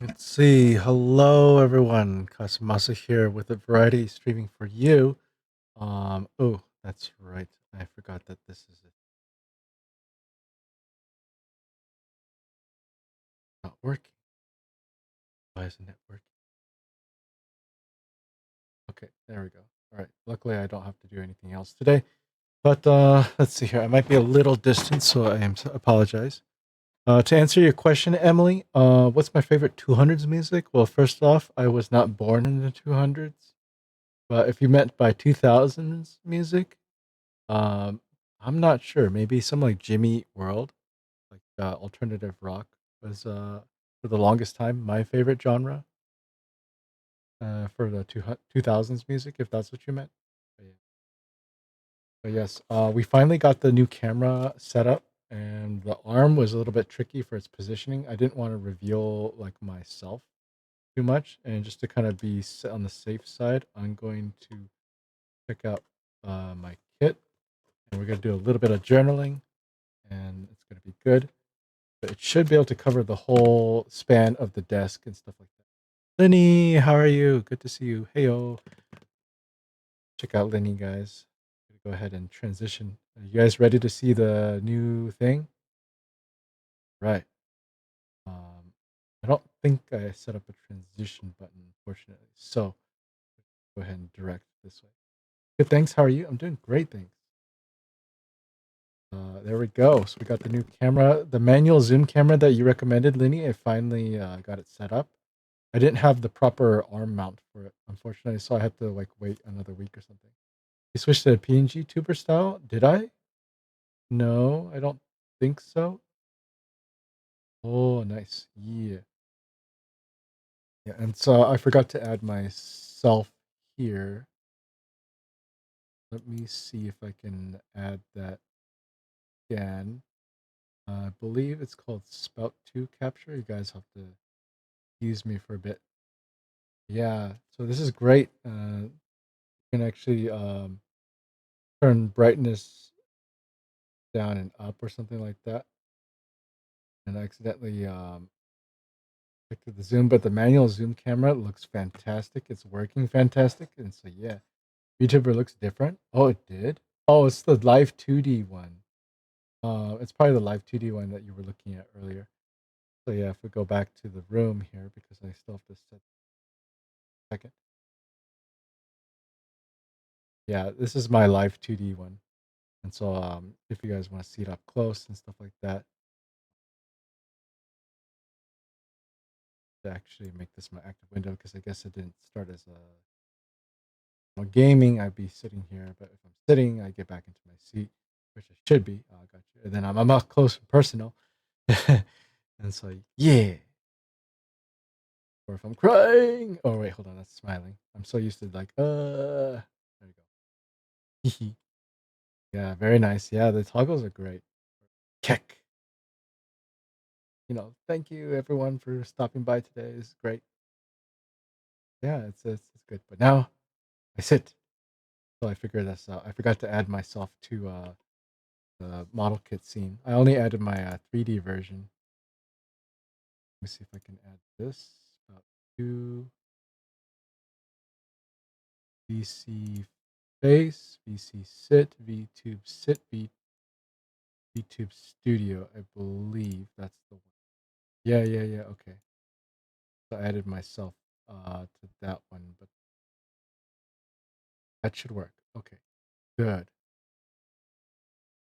Let's see. Hello, everyone. Kasamasa here with a variety streaming for you. Oh, that's right. I forgot that this is not working. Why isn't it working? Okay, there we go. All right. Luckily, I don't have to do anything else today. But let's see here. I might be a little distant, so apologize. To answer your question, Emily, what's my favorite 200s music? Well, first off, I was not born in the 200s, but if you meant by 2000s music, Um, I'm not sure. Maybe some like Jimmy Eat World, like alternative rock, was for the longest time my favorite genre for the 2000s music, if that's what you meant. But, yeah. But yes, we finally got the new camera set up, and the arm was a little bit tricky for its positioning. I didn't want to reveal like myself too much, and just to kind of be on the safe side, I'm going to check out my kit, and we're gonna do a little bit of journaling, and it's gonna be good. But it should be able to cover the whole span of the desk and stuff like that. Lenny, how are you? Good to see you. Heyo. Check out Lenny, guys. Go ahead and transition. Are you guys ready to see the new thing? Right. Um, I don't think I set up a transition button, unfortunately. So go ahead and direct this way. Good, thanks. How are you? I'm doing great, thanks. There we go. So we got the new camera, the manual zoom camera that you recommended, Lenny. I finally got it set up. I didn't have the proper arm mount for it, unfortunately, so I had to like wait another week or something. You switched to a PNG tuber style? Did I? No, I don't think so. Oh, nice. Yeah. Yeah, and so I forgot to add myself here. Let me see if I can add that again. I believe it's called Spout 2 capture. You guys have to use me for a bit. Yeah, so this is great. You can actually turn brightness down and up or something like that. And I accidentally clicked the zoom, but the manual zoom camera looks fantastic. It's working fantastic. And so, yeah, VTuber looks different. Oh, it did? Oh, it's the live 2D one. It's probably the live 2D one that you were looking at earlier. So, yeah, if we go back to the room here, because I still have to set a second. Yeah, this is my live 2D one. And so, if you guys want to see it up close and stuff like that, to actually make this my active window, because I guess it didn't start as a gaming, I'd be sitting here, but if I'm sitting, I get back into my seat, which I should be. Oh, I got you. And then I'm up close and personal. And so, yeah. Or if I'm crying. Oh, wait, hold on. That's smiling. I'm so used to like, there you go. Yeah, very nice. Yeah, the toggles are great. Keck. Thank you everyone for stopping by today. It's great. Yeah, it's good. But now I sit. So I figured this out. I forgot to add myself to the model kit scene. I only added my 3D version. Let me see if I can add this. To VC face, VC sit, VTube sit, VTube studio. I believe that's the one. Yeah, yeah, yeah. Okay. So I added myself to that one, but that should work. Okay, good.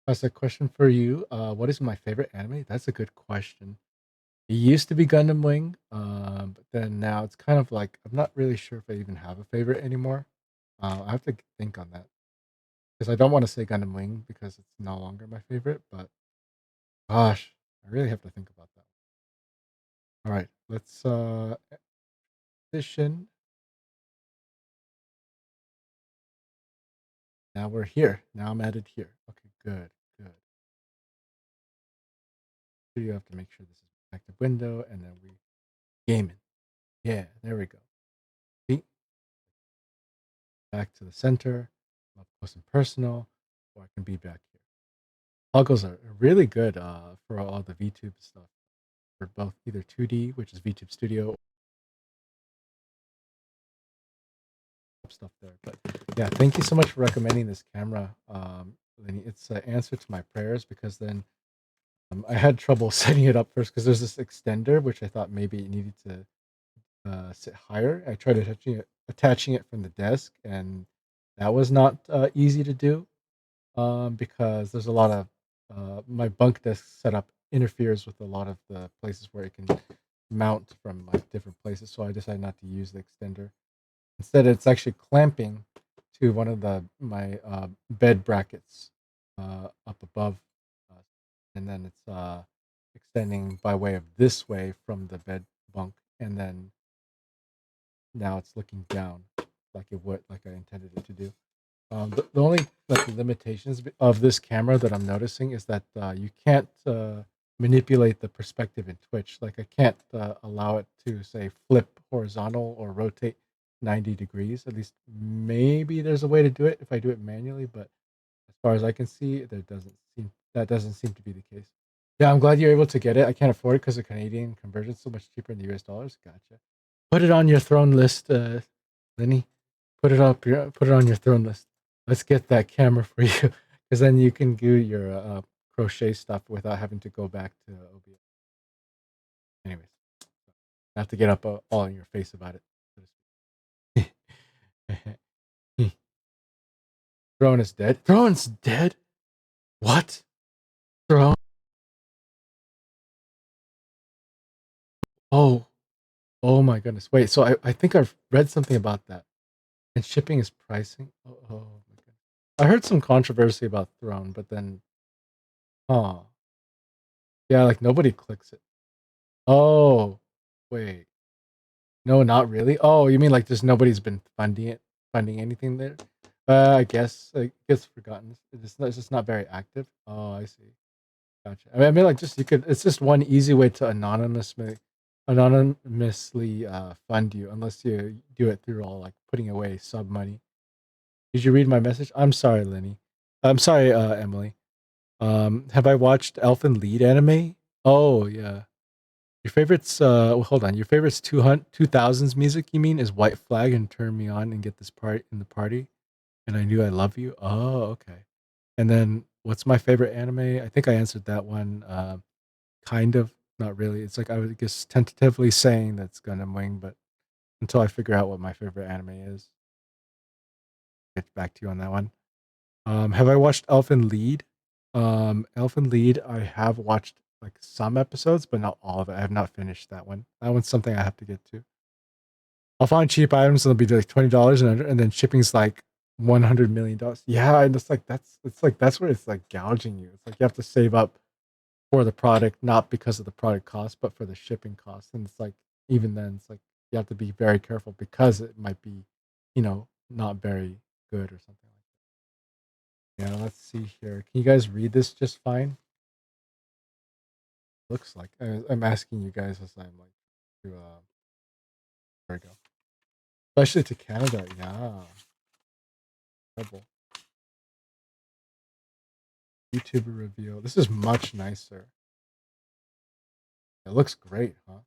That's a question for you. What is my favorite anime? That's a good question. It used to be Gundam Wing, but then now it's kind of like I'm not really sure if I even have a favorite anymore. I have to think on that because I don't want to say Gundam Wing because it's no longer my favorite. But gosh, I really have to think about that. All right, let's edition. Now we're here. Now I'm added here. Okay, good, good. So you have to make sure this is an active window, and then we gaming. Yeah, there we go. See? Back to the center, up close and personal, or I can be back here. Toggles are really good for all the VTube stuff for both either 2D, which is VTube Studio, stuff there. But yeah, thank you so much for recommending this camera, Lenny. It's an answer to my prayers because then I had trouble setting it up first because there's this extender which I thought maybe it needed to sit higher. I tried attaching it from the desk, and that was not easy to do because there's a lot of my bunk desk setup interferes with a lot of the places where it can mount from like different places. So I decided not to use the extender. Instead, it's actually clamping to one of my bed brackets up above, uh, and then it's extending by way of this way from the bed bunk, and then now it's looking down like it would, like I intended it to do. The only like limitations of this camera that I'm noticing is that you can't manipulate the perspective in Twitch. Like I can't allow it to say flip horizontal or rotate 90 degrees. At least maybe there's a way to do it if I do it manually, but as far as I can see, that doesn't seem to be the case. Yeah, I'm glad you're able to get it. I can't afford it because the Canadian conversion is so much cheaper in the US dollars. Gotcha. Put it on your throne list, Lenny. Put it on your throne list. Let's get that camera for you, because then you can do your crochet stuff without having to go back to OBS. Anyways, I have to get up all in your face about it. Throne is dead. Throne's dead. What? Throne? Oh, oh my goodness. Wait. So I think I've read something about that. And shipping is pricing. Oh my goodness. I heard some controversy about Throne, but then, huh? Yeah, like nobody clicks it. Oh, wait. No, not really. Oh, you mean like just nobody's been funding anything there? I guess it gets forgotten. It's just not very active. Oh, I see. Gotcha. I mean, like just you could. It's just one easy way to anonymously fund you, unless you do it through all like putting away sub money. Did you read my message? I'm sorry, Lenny. I'm sorry, Emily. Have I watched Elfen Lied anime? Oh yeah. Your favorites, well, hold on. Your favorites 2000s music, you mean, is White Flag and Turn Me On and Get This Part in the Party. And I Knew I Love You. Oh, okay. And then what's my favorite anime? I think I answered that one. Kind of, not really. It's like I would guess tentatively saying that's Gundam Wing, but until I figure out what my favorite anime is, I'll get back to you on that one. Have I watched Elfen Lied? Elfen Lied, I have watched like some episodes, but not all of it. I have not finished that one. That one's something I have to get to. I'll find cheap items and they'll be like $20 and under, and then shipping's like $100 million. Yeah, and it's like that's where it's like gouging you. It's like you have to save up for the product, not because of the product cost, but for the shipping cost. And it's like even then, it's like you have to be very careful because it might be, not very good or something like that. Yeah, let's see here. Can you guys read this just fine? Looks like I'm asking you guys as I'm like to there we go. Especially to Canada, yeah. Incredible. YouTuber reveal. This is much nicer. It looks great, huh?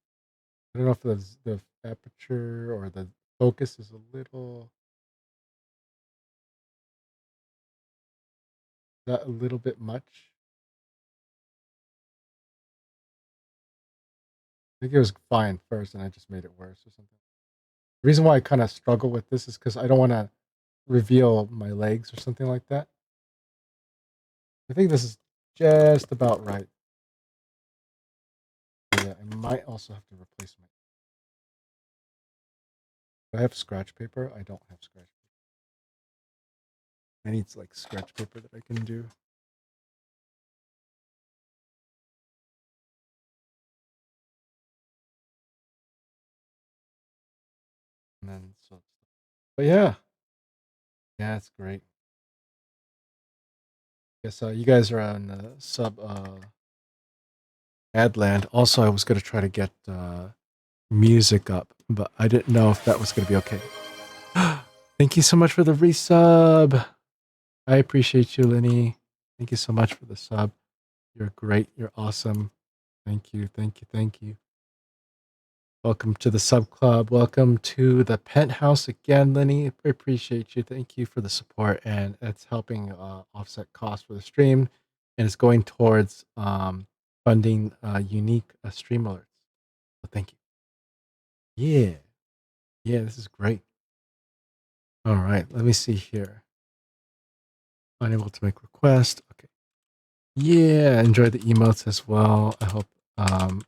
I don't know if the aperture or the focus is a little that a little bit much. I think it was fine first, and I just made it worse or something. The reason why I kind of struggle with this is because I don't want to reveal my legs or something like that. I think this is just about right. Yeah, I might also have to replace my. Do I have scratch paper? I don't have scratch paper. I need like scratch paper that I can do. And then but yeah, it's great. Guess you guys are on sub Adland. Also, I was gonna try to get music up, but I didn't know if that was gonna be okay. Thank you so much for the resub. I appreciate you, Lenny. Thank you so much for the sub. You're great. You're awesome. Thank you. Thank you. Thank you. Welcome to the sub club. Welcome to the penthouse again, Lenny. I appreciate you. Thank you for the support, and it's helping offset costs for the stream, and it's going towards funding unique stream alerts. So thank you. Yeah, yeah, this is great. All right, let me see here. Unable to make request. Okay. Yeah, enjoy the emotes as well. I hope. I'm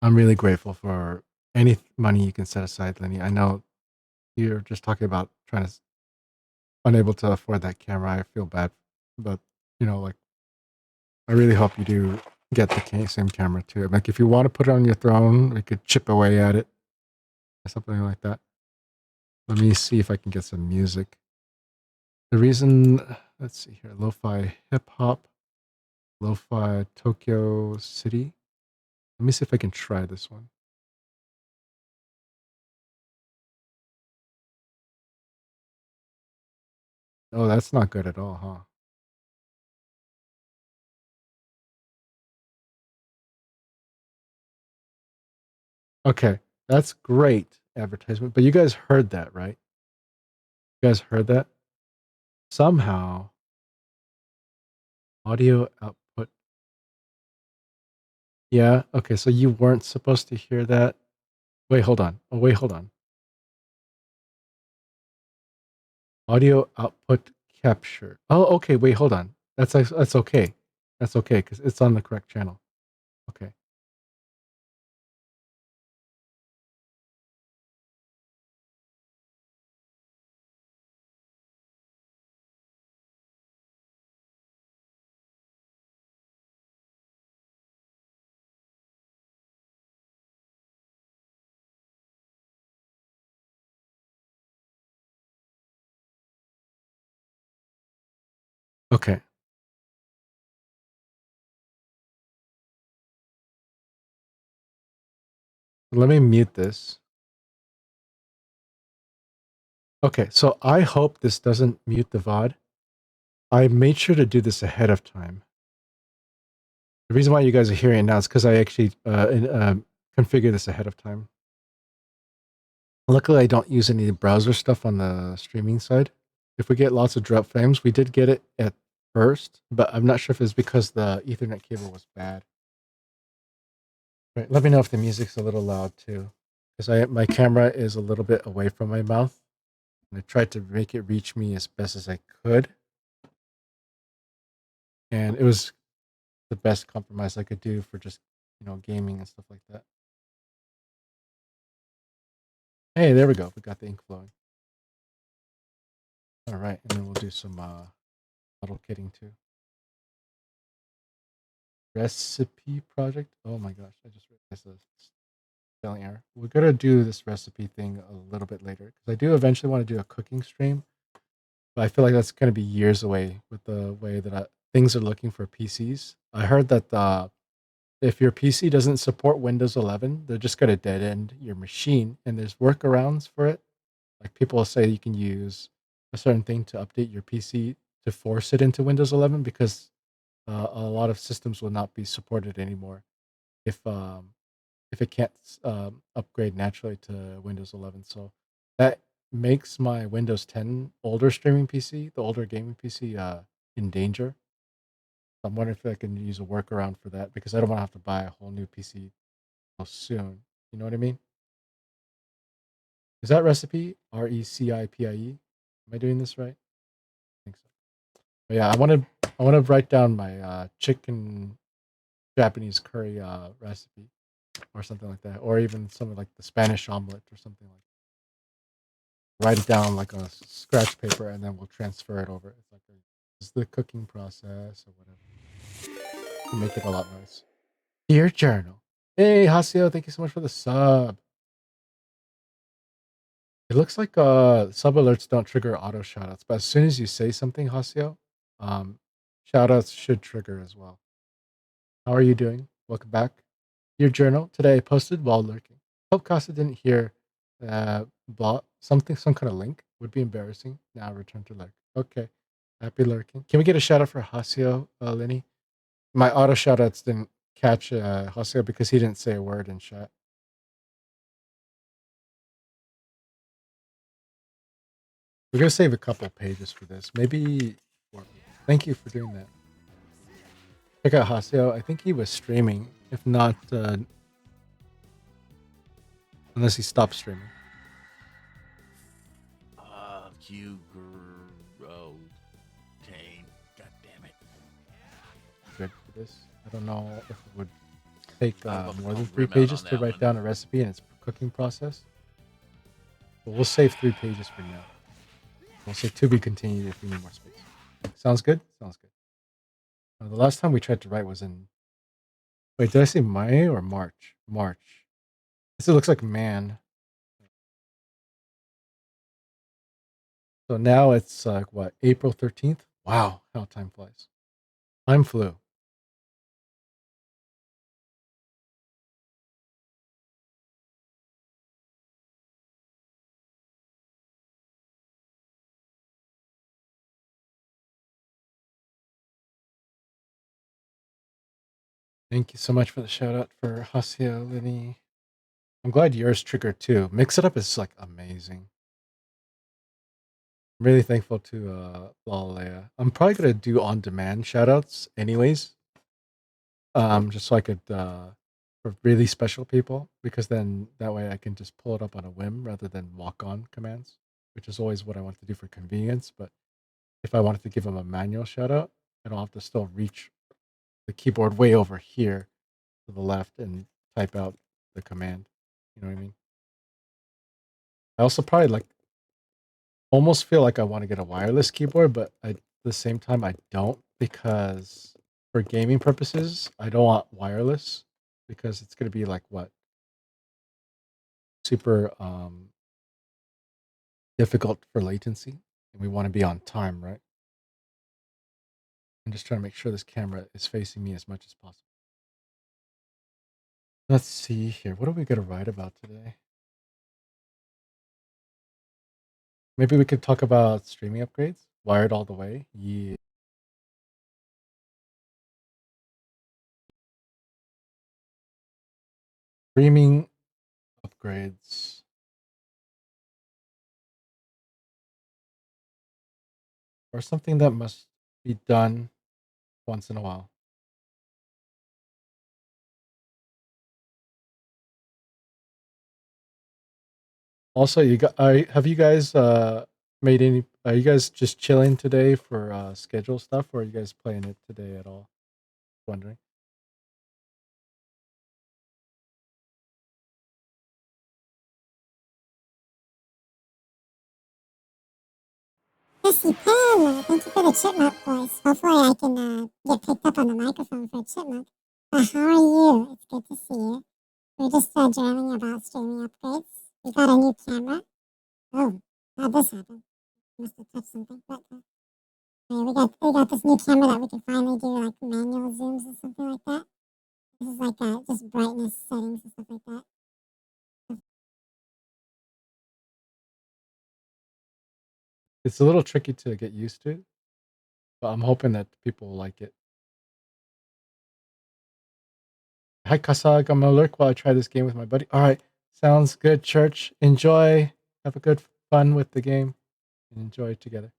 really grateful for any money you can set aside, Lenny. I know you're just talking about trying to unable to afford that camera. I feel bad, but like I really hope you do get the same camera too. Like if you want to put it on your throne, we could chip away at it or something like that. Let me see if I can get some music. The reason, let's see here, lo-fi hip hop, lo-fi Tokyo City. Let me see if I can try this one. Oh, that's not good at all, huh? Okay, that's great advertisement. But you guys heard that, right? You guys heard that? Somehow, audio output. Yeah. Okay. So you weren't supposed to hear that. Wait, hold on. Oh, wait, hold on. Audio output capture. Oh, okay. Wait, hold on. That's okay. That's okay because it's on the correct channel. Okay. Okay. Let me mute this. Okay. So I hope this doesn't mute the VOD. I made sure to do this ahead of time. The reason why you guys are hearing it now is because I actually configured this ahead of time. Luckily, I don't use any browser stuff on the streaming side. If we get lots of drop frames, we did get it at first, but I'm not sure if it's because the Ethernet cable was bad. Right, let me know if the music's a little loud too, because my camera is a little bit away from my mouth, and I tried to make it reach me as best as I could, and it was the best compromise I could do for just gaming and stuff like that. Hey, there we go. We got the ink flowing. All right, and then we'll do some model kitting too. Recipe project. Oh my gosh, I just realized a spelling error. We're gonna do this recipe thing a little bit later because I do eventually want to do a cooking stream, but I feel like that's gonna be years away with the way that things are looking for PCs. I heard that if your PC doesn't support Windows 11, they're just gonna dead end your machine, and there's workarounds for it. Like people will say you can use a certain thing to update your PC to force it into Windows 11 because a lot of systems will not be supported anymore if if it can't upgrade naturally to Windows 11. So that makes my Windows 10 older streaming PC, the older gaming PC, in danger. I'm wondering if I can use a workaround for that because I don't want to have to buy a whole new PC soon. You know what I mean? Is that recipe RECIPIE? Am I doing this right? I think so. But yeah, I want to write down my chicken Japanese curry recipe or something like that, or even something like the Spanish omelet or something like that. Write it down like on a scratch paper, and then we'll transfer it over. It's like this is the cooking process or whatever to make it a lot nice. Dear journal. Hey Hasio, thank you so much for the sub. It looks like sub alerts don't trigger auto shoutouts, but as soon as you say something, Hasio, um, shoutouts should trigger as well. How are you doing? Welcome back. Your journal. Today I posted while lurking. Hope Casa didn't hear some kind of link. Would be embarrassing. Now return to lurk. Okay. Happy lurking. Can we get a shout out for Hasio, Lenny? My auto shout outs didn't catch Hasio because he didn't say a word in chat. We're gonna save a couple pages for this. Maybe 4 pages. Thank you for doing that. Check out Haseo. I think he was streaming. If not, unless he stopped streaming. Hugh Road. Tame. God damn it. Good for this. I don't know if it would take Thought about more than throwing 3 rim out on pages to that write one. down a recipe and its cooking process. But we'll save 3 pages for now. We'll say to be continued if we need more space. Sounds good? Sounds good. The last time we tried to write was in... Wait, did I say May or March? March. This looks like man. So now it's like, what, April 13th? Wow, how time flies. Time flew. Thank you so much for the shout out for Hasio, Lenny. I'm glad yours triggered too. Mix It Up is like amazing. I'm really thankful to Lalea. I'm probably gonna do on demand shout outs anyways. Just so I could for really special people, because then that way I can just pull it up on a whim rather than walk on commands, which is always what I want to do for convenience. But if I wanted to give them a manual shout out, I don't have to still reach the keyboard way over here to the left and type out the command. You know what I mean? I also probably like almost feel like I want to get a wireless keyboard, but at the same time I don't, because for gaming purposes, I don't want wireless because it's going to be like what, super difficult for latency, and we want to be on time, right? I'm just trying to make sure this camera is facing me as much as possible. Let's see here. What are we going to write about today? Maybe we could talk about streaming upgrades. Wired all the way. Yeah. Streaming upgrades. Or something that must be done once in a while. Also, have you guys made any? Are you guys just chilling today for schedule stuff, or are you guys playing it today at all? Wondering. Yes, you can. Thank you for the chipmunk voice. Hopefully, I can get picked up on the microphone for a chipmunk. How are you? It's good to see you. We're just jamming about streaming upgrades. We got a new camera. Oh, how'd this happen? Must have touched something. But yeah, we got this new camera that we can finally do like manual zooms or something like that. This is like just brightness settings and stuff like that. It's a little tricky to get used to, but I'm hoping that people will like it. Hi, Kasag. I'm gonna lurk while I try this game with my buddy. All right, sounds good. Church, enjoy. Have a good fun with the game, and enjoy it together.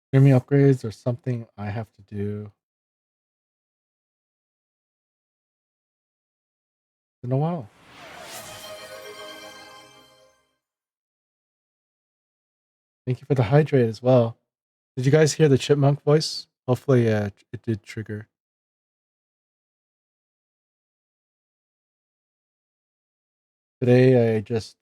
Streaming upgrades or something I have to do in a while. Thank you for the hydrate as well. Did you guys hear the chipmunk voice? Hopefully, it did trigger. Today, I just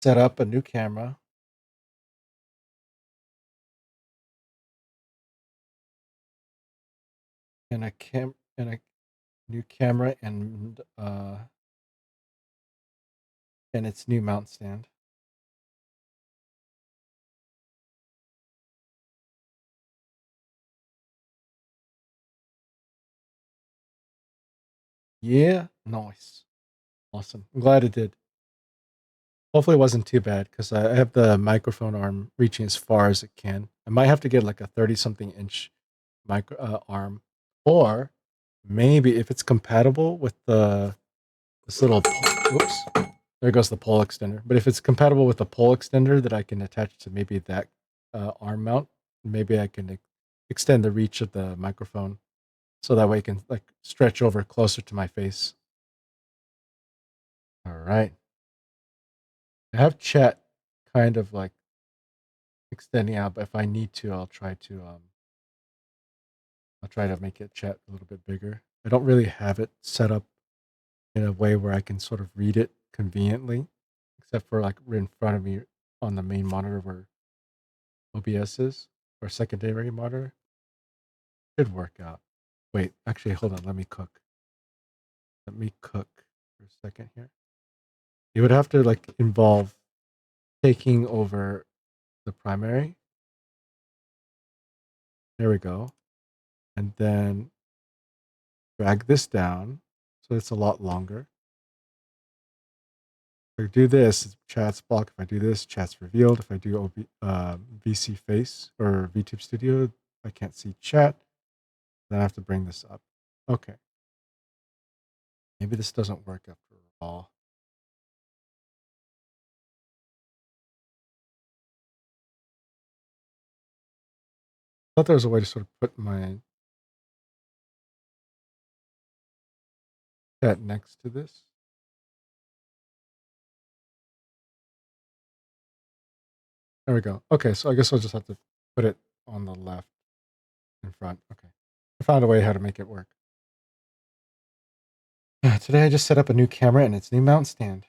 set up a new camera. And a new camera and its new mount stand. Yeah, nice. Awesome. I'm glad it did. Hopefully it wasn't too bad because I have the microphone arm reaching as far as it can. I might have to get like a 30 something inch micro arm, or maybe if it's compatible with this little whoops, there goes the pole extender. But if it's compatible with the pole extender that I can attach to maybe that arm mount, maybe I can extend the reach of the microphone so that way it can like stretch over closer to my face. All right. I have chat kind of like extending out, but if I need to, I'll try to make it chat a little bit bigger. I don't really have it set up in a way where I can sort of read it conveniently, except for like right in front of me on the main monitor where OBS is, or secondary monitor. Should work out. Wait, actually, hold on. Let me cook. Let me cook for a second here. You would have to like involve taking over the primary. There we go. And then drag this down so it's a lot longer. If I do this, chat's blocked. If I do this, chat's revealed. If I do VC Face or VTube Studio, I can't see chat. Then I have to bring this up. Okay. Maybe this doesn't work after all. I thought there was a way to sort of put my chat next to this. There we go. Okay, so I guess I'll just have to put it on the left in front. Okay. I found a way how to make it work. Today I just set up a new camera and its new mount stand.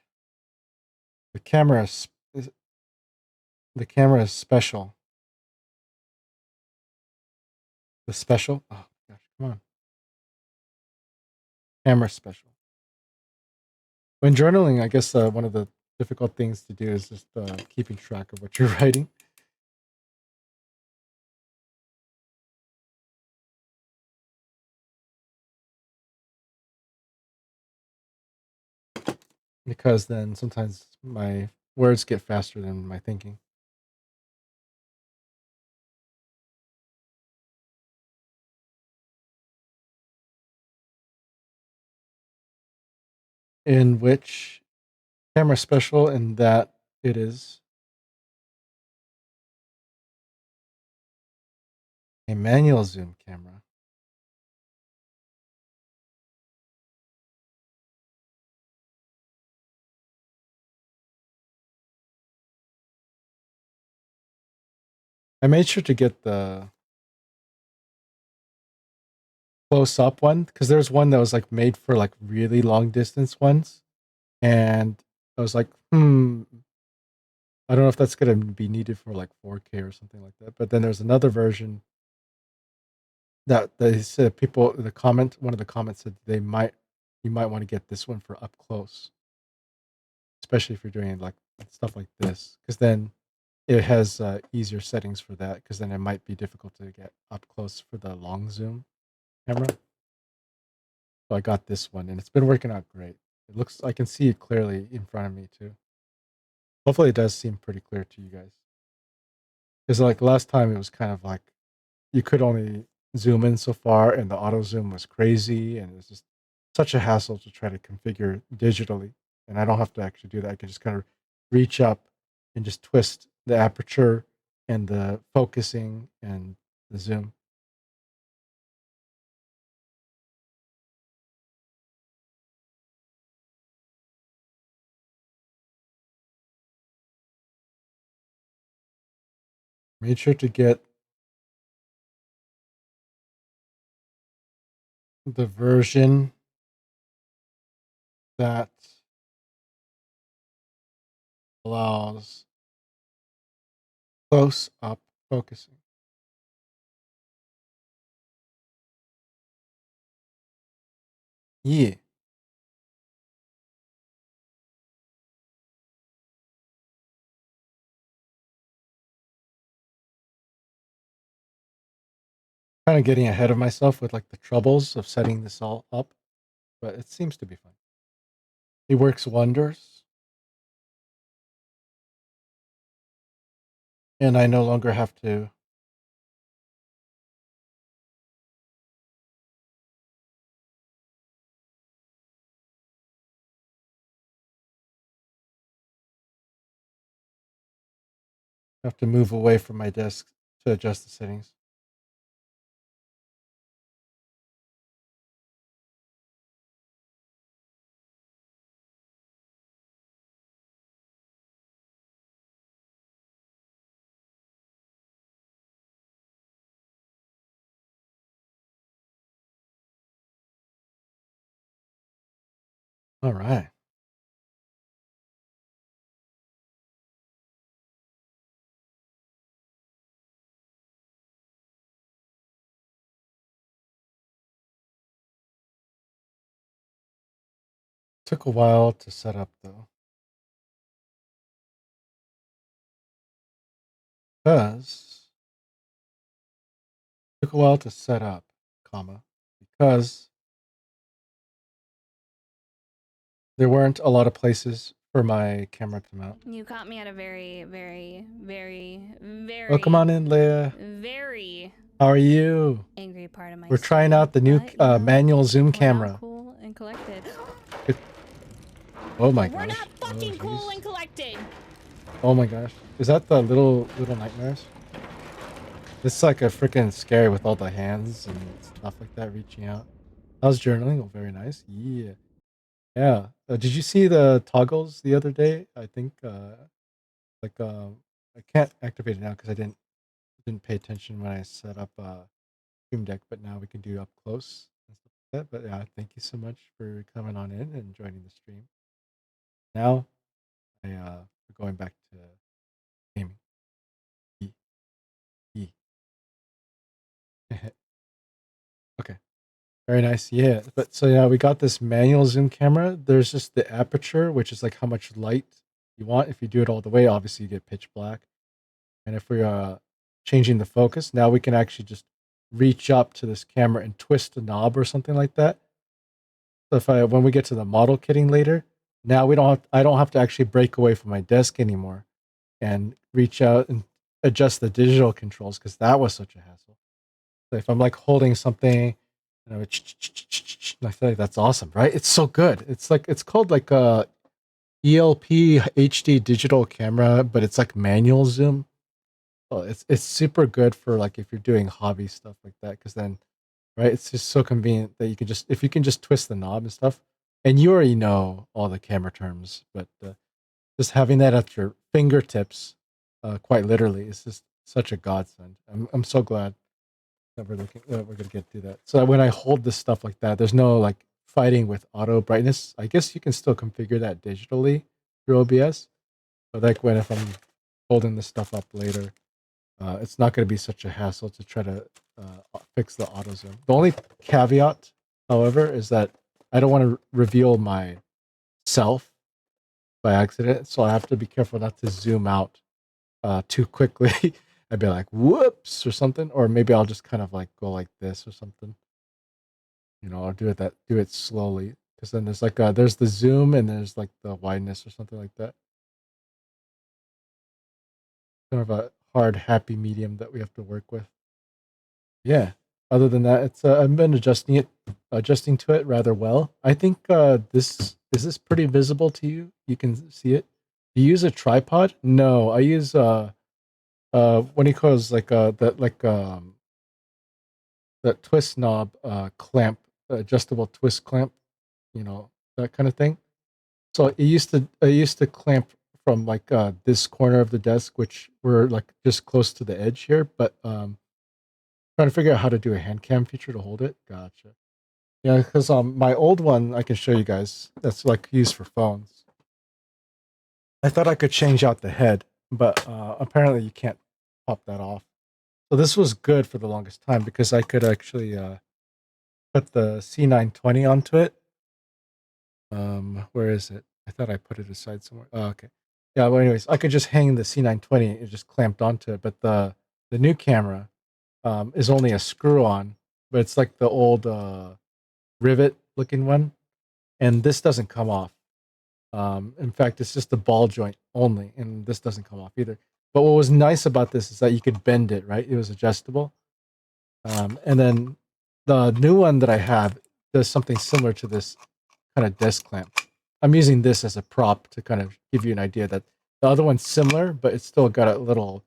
The camera is special. The special? Oh gosh, come on. Camera special. When journaling, I guess one of the difficult things to do is just keeping track of what you're writing. Because then sometimes my words get faster than my thinking. In which camera special in that it is a manual zoom camera. I made sure to get the close up one because there's one that was like made for like really long distance ones. And I was like, I don't know if that's going to be needed for like 4K or something like that. But then there's another version that they said one of the comments said you might want to get this one for up close, especially if you're doing like stuff like this, because then it has easier settings for that. Because then it might be difficult to get up close for the long zoom camera. So I got this one, and it's been working out great. I can see it clearly in front of me too. Hopefully, it does seem pretty clear to you guys. Because like last time, it was kind of like you could only zoom in so far, and the auto zoom was crazy, and it was just such a hassle to try to configure digitally. And I don't have to actually do that. I can just kind of reach up and just twist the aperture and the focusing and the zoom. Made sure to get the version that allows close up focusing. Yeah. Kind of getting ahead of myself with like the troubles of setting this all up, but it seems to be fun. It works wonders. And I no longer have to. I have to move away from my desk to adjust the settings. All right. Took a while to set up though. Because took a while to set up, comma, because there weren't a lot of places for my camera to mount. You caught me at a very, very, very, very. Welcome on in, Leia. Very. How are you? Angry part of my. We're trying out the new manual zoom camera. Cool and collected. Oh my gosh. We're not fucking cool and collected. Oh my gosh. Is that the little nightmares? It's like a freaking scary with all the hands and stuff like that reaching out. How's journaling? Oh, very nice. Yeah. Yeah. Did you see the toggles the other day? I think I can't activate it now because I didn't pay attention when I set up Stream Deck, but now we can do up close and stuff like that. But yeah, thank you so much for coming on in and joining the stream. Now we're going back to gaming. Okay. Very nice. Yeah. But so yeah, we got this manual zoom camera. There's just the aperture, which is like how much light you want. If you do it all the way, obviously you get pitch black. And if we're changing the focus, now we can actually just reach up to this camera and twist the knob or something like that. So if when we get to the model kitting later, now I don't have to actually break away from my desk anymore and reach out and adjust the digital controls because that was such a hassle. So if I'm like holding something, I feel like that's awesome, right? It's so good. It's called like a ELP HD digital camera, but it's like manual zoom. Oh, it's super good for like if you're doing hobby stuff like that, because then, right, it's just so convenient that if you can just twist the knob and stuff, and you already know all the camera terms, but just having that at your fingertips, quite literally, is just such a godsend. I'm so glad that we're gonna get to that. So when I hold this stuff like that, there's no like fighting with auto brightness. I guess you can still configure that digitally through OBS, but like if I'm holding this stuff up later, it's not going to be such a hassle to try to fix the auto zoom. The only caveat, however, is that I don't want to reveal myself by accident, so I have to be careful not to zoom out too quickly. I'd be like, whoops, or something, or maybe I'll just kind of like go like this or something. I'll do it slowly, because then there's like there's the zoom and there's like the wideness or something like that. Kind of a hard, happy medium that we have to work with. Yeah. Other than that, it's I've been adjusting to it rather well. I think this is this pretty visible to you. You can see it. Do you use a tripod? No, I use what do you call it? Like that twist knob clamp, adjustable twist clamp, that kind of thing. So I used to clamp from like this corner of the desk, which we're like just close to the edge here, but trying to figure out how to do a hand cam feature to hold it. Gotcha. Yeah, because my old one I can show you guys. That's like used for phones. I thought I could change out the head, but apparently you can't pop that off. So this was good for the longest time because I could actually put the C920 onto it. Where is it? I thought I put it aside somewhere. Oh, okay. Yeah, well anyways, I could just hang the C920, it just clamped onto it, but the new camera is only a screw on, but it's like the old rivet looking one, and this doesn't come off. In fact, it's just the ball joint only, and this doesn't come off either. But what was nice about this is that you could bend it, right? It was adjustable. And then the new one that I have does something similar to this kind of desk clamp. I'm using this as a prop to kind of give you an idea that the other one's similar, but it's still got a little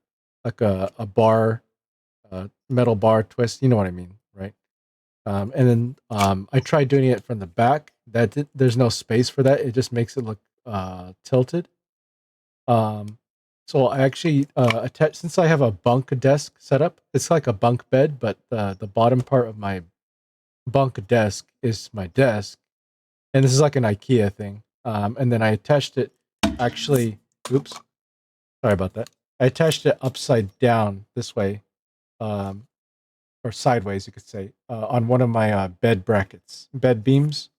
a bar, metal bar twist. You know what I mean, right? And then I tried doing it from the back. There's no space for that. It just makes it look tilted. Um, so I actually attach, since I have a bunk desk set up. It's like a bunk bed, but the bottom part of my bunk desk is my desk, and this is like an IKEA thing. And then I attached it. Actually, oops, sorry about that. I attached it upside down this way, um, or sideways, you could say, on one of my bed brackets, bed beams.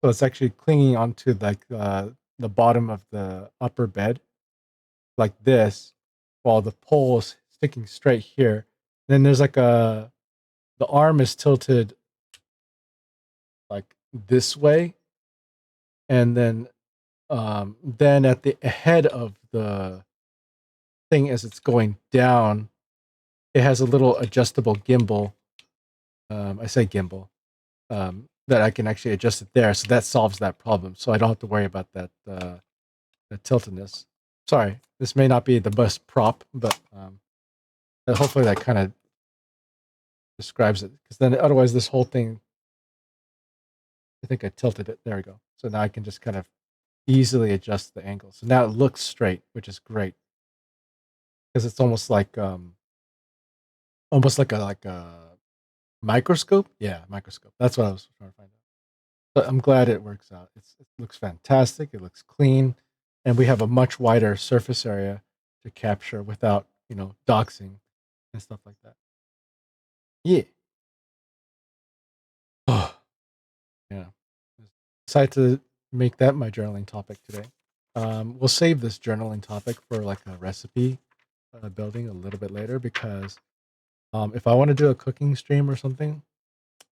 So it's actually clinging onto like the bottom of the upper bed, like this, while the pole is sticking straight here. Then there's like the arm is tilted like this way, and then at the head of the thing as it's going down, it has a little adjustable gimbal. I say gimbal, that I can actually adjust it there, so that solves that problem. So I don't have to worry about the tiltedness. Sorry, this may not be the best prop, but hopefully that kind of describes it. Because then otherwise, this whole thing, I think I tilted it. There we go. So now I can just kind of easily adjust the angle. So now it looks straight, which is great because it's almost like a microscope. Yeah, microscope. That's what I was trying to find out. But I'm glad it works out. It looks fantastic. It looks clean, and we have a much wider surface area to capture without doxing and stuff like that. Yeah. Oh, yeah. Decided to make that my journaling topic today. We'll save this journaling topic for like a recipe building a little bit later because if I want to do a cooking stream or something,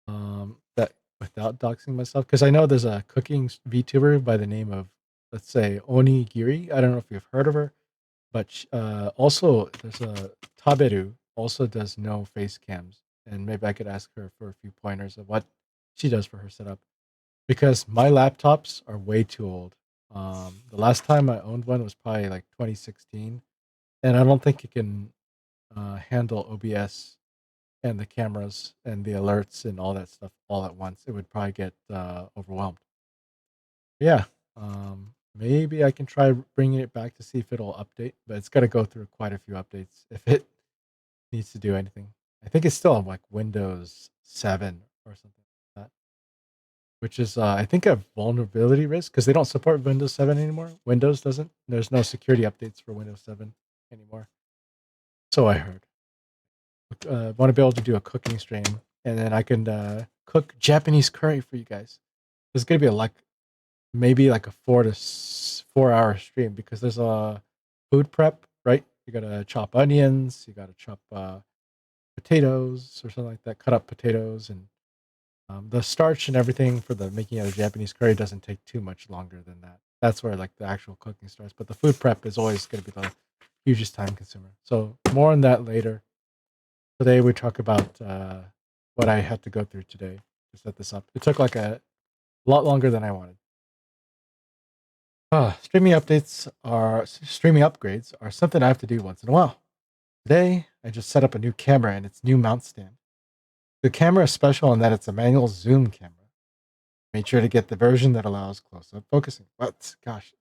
that without doxing myself, because I know there's a cooking VTuber by the name of, let's say, Onigiri. I don't know if you've heard of her, but also there's a Taberu also does no face cams, and maybe I could ask her for a few pointers of what she does for her setup because my laptops are way too old. The last time I owned one was probably like 2016, and I don't think it can handle OBS and the cameras and the alerts and all that stuff all at once. It would probably get overwhelmed. Yeah, maybe I can try bringing it back to see if it'll update, but it's got to go through quite a few updates if it needs to do anything. I think it's still on like Windows 7 or something like that, which is I think a vulnerability risk because they don't support Windows 7 anymore. Windows doesn't. There's no security updates for Windows 7 anymore. So I heard. Want to be able to do a cooking stream, and then I can cook Japanese curry for you guys. It's gonna be maybe like a 4 hour stream because there's a food prep, right? You gotta chop onions, you gotta chop potatoes or something like that. Cut up potatoes and the starch and everything for the making of the Japanese curry doesn't take too much longer than that. That's where like the actual cooking starts. But the food prep is always gonna be the hugest time consumer. So more on that later. Today we talk about what I had to go through today to set this up. It took like a lot longer than I wanted. Streaming upgrades are something I have to do once in a while. Today I just set up a new camera and its new mount stand. The camera is special in that it's a manual zoom camera. Made sure to get the version that allows close-up focusing. But gosh,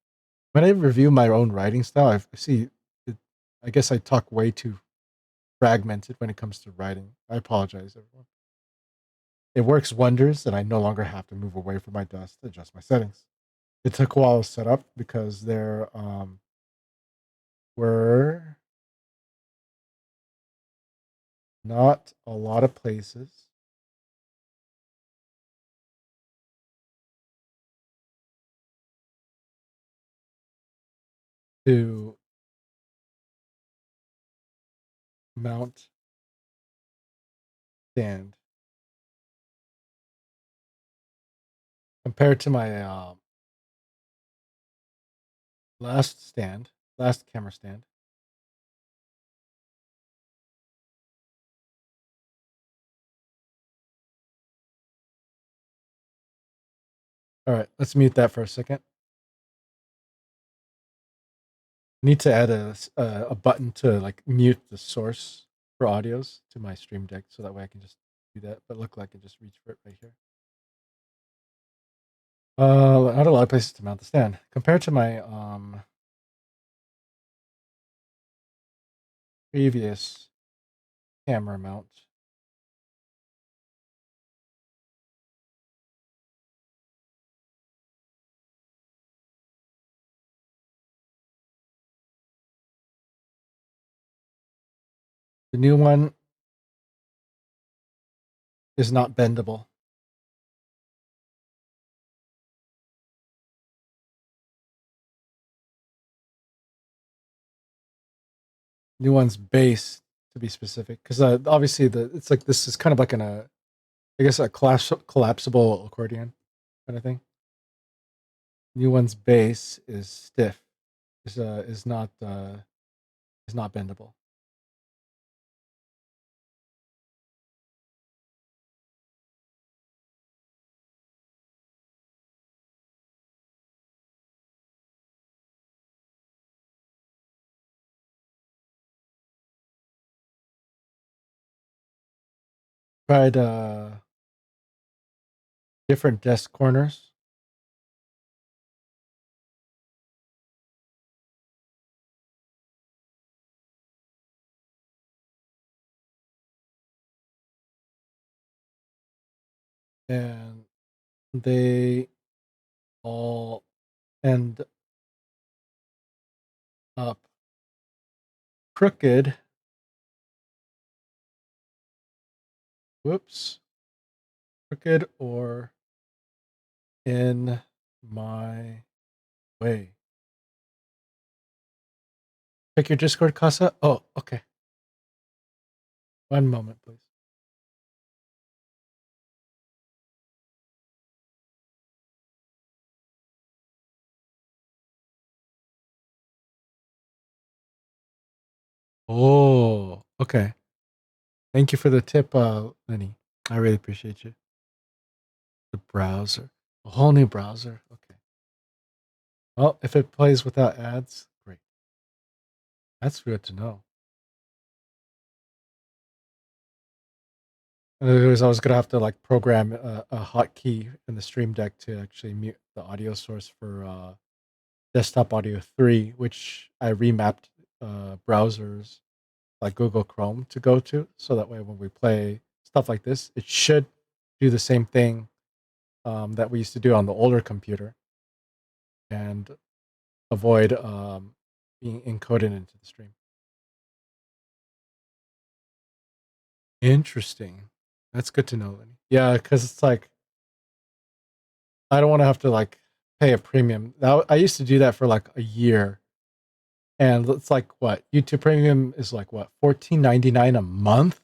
when I review my own writing style, I see. I guess I talk way too fragmented when it comes to writing. I apologize, everyone. It works wonders that I no longer have to move away from my desk to adjust my settings. It took a while to set up because there were not a lot of places to mount stand compared to my last camera stand. All right, let's mute that for a second. Need to add a button to like mute the source for audios to my Stream Deck, so that way I can just do that. But look like I just reach for it right here. Not a lot of places to mount the stand compared to my previous camera mount. The new one is not bendable. New one's base, to be specific, because obviously it's like this is kind of like I guess a collapsible accordion kind of thing. New one's base is stiff, is not bendable. Tried different desk corners. And they all end up crooked. Whoops. Crooked or in my way. Check your Discord, Casa. Oh, okay. One moment, please. Oh, okay. Thank you for the tip, Lenny. I really appreciate you. The browser. A whole new browser. Okay. Well, if it plays without ads, great. That's good to know. Otherwise, I was gonna have to like program a hotkey in the Stream Deck to actually mute the audio source for Desktop Audio 3, which I remapped browsers like Google Chrome to go to, so that way when we play stuff like this, it should do the same thing that we used to do on the older computer and avoid being encoded into the stream. Interesting. That's good to know, Lenny. Yeah, because it's like I don't want to have to like pay a premium. I used to do that for like a year, and it's like what YouTube Premium is like what $14.99 a month.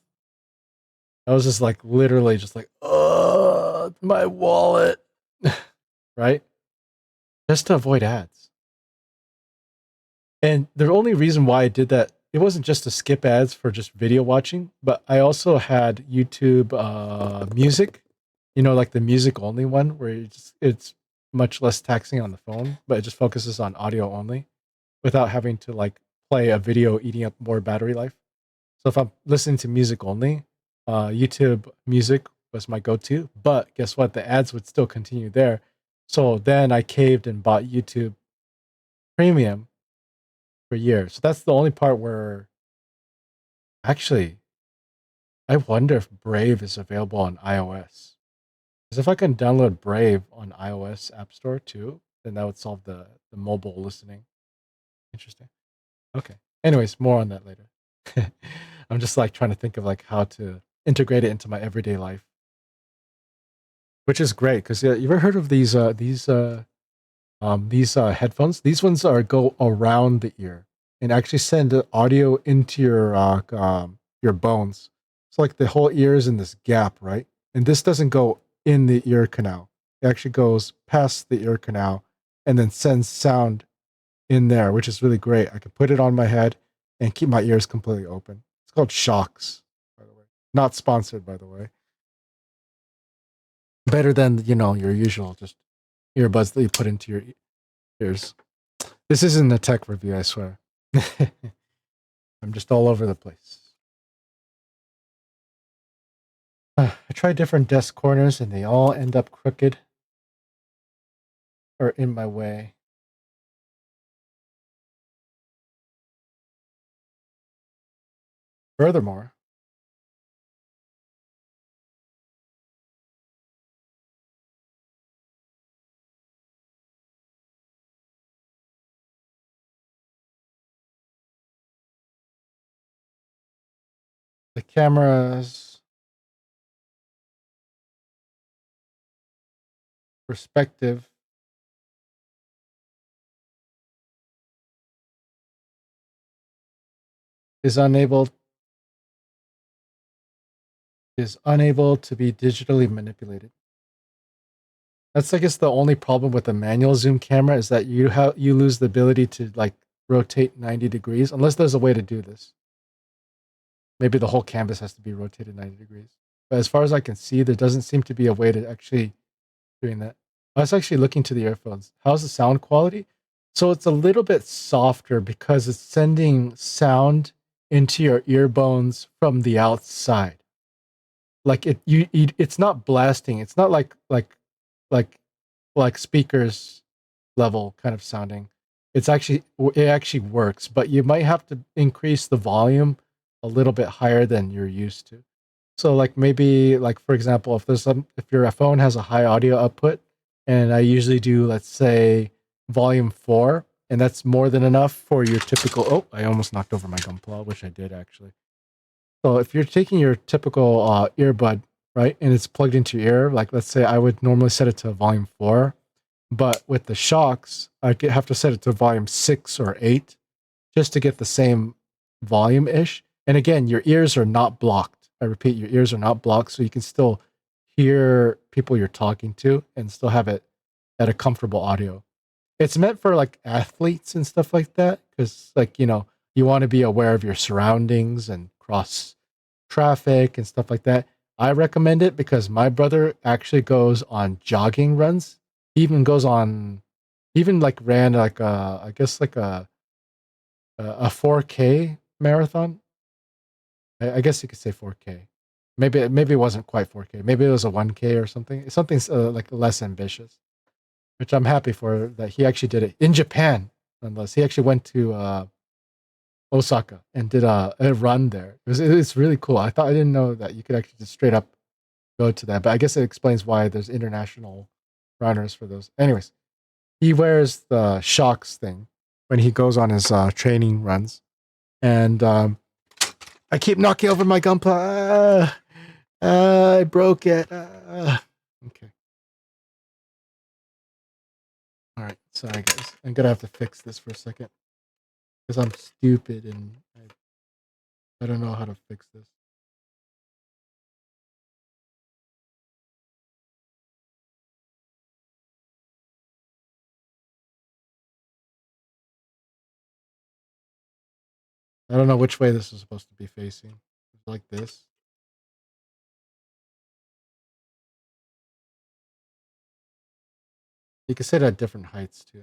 I was just like literally just like, oh, my wallet, right? Just to avoid ads. And the only reason why I did that, it wasn't just to skip ads for just video watching, but I also had YouTube Music, like the music only one where it's much less taxing on the phone, but it just focuses on audio only without having to like play a video eating up more battery life. So if I'm listening to music only, YouTube Music was my go-to, but guess what? The ads would still continue there. So then I caved and bought YouTube Premium for years. So that's the only part where actually I wonder if Brave is available on iOS. Because if I can download Brave on iOS App Store too, then that would solve the mobile listening. Interesting. Okay. Anyways, more on that later. I'm just like trying to think of like how to integrate it into my everyday life, which is great. Because you ever heard of these headphones? These ones go around the ear and actually send the audio into your bones. So like the whole ear is in this gap, right? And this doesn't go in the ear canal. It actually goes past the ear canal and then sends sound in there, which is really great. I can put it on my head and keep my ears completely open. It's called Shocks, by the way. Not sponsored, by the way. Better than your usual just earbuds that you put into your ears. This isn't a tech review, I swear. I'm just all over the place. I try different desk corners and they all end up crooked or in my way. Furthermore, the camera's perspective is unable to be digitally manipulated. That's I guess the only problem with the manual zoom camera is that you lose the ability to like rotate 90 degrees unless there's a way to do this. Maybe the whole canvas has to be rotated 90 degrees. But as far as I can see, there doesn't seem to be a way to actually doing that. I was actually looking to the earphones. How's the sound quality? So it's a little bit softer because it's sending sound into your ear bones from the outside. Like it's not blasting. It's not like like speakers level kind of sounding. It actually works, but you might have to increase the volume a little bit higher than you're used to. So like maybe like for example, if your phone has a high audio output, and I usually do let's say volume 4, and that's more than enough for your typical. Oh, I almost knocked over my gunpla, which I did actually. So if you're taking your typical earbud, right, and it's plugged into your ear, like let's say I would normally set it to volume 4, but with the shocks, have to set it to volume 6 or 8 just to get the same volume ish. And again, your ears are not blocked. I repeat, your ears are not blocked, so you can still hear people you're talking to and still have it at a comfortable audio. It's meant for like athletes and stuff like that because, like, you want to be aware of your surroundings and cross traffic and stuff like that. I recommend it because my brother actually goes on jogging runs. He even goes on, even like ran like I guess like a 4K marathon. I guess you could say 4K. Maybe it wasn't quite 4K. Maybe it was a 1K or something. Something's like less ambitious, which I'm happy for that he actually did it in Japan. Nonetheless, he actually went to Osaka and did a run there. It's really cool. I didn't know that you could actually just straight up go to that, but I guess it explains why there's international runners for those. Anyways, he wears the shocks thing when he goes on his training runs, and I keep knocking over my gunpla. I broke it. Okay. All right. Sorry, guys. I'm gonna have to fix this for a second because I'm stupid and I don't know how to fix this. I don't know which way this is supposed to be facing. Like this. You can set it at different heights too.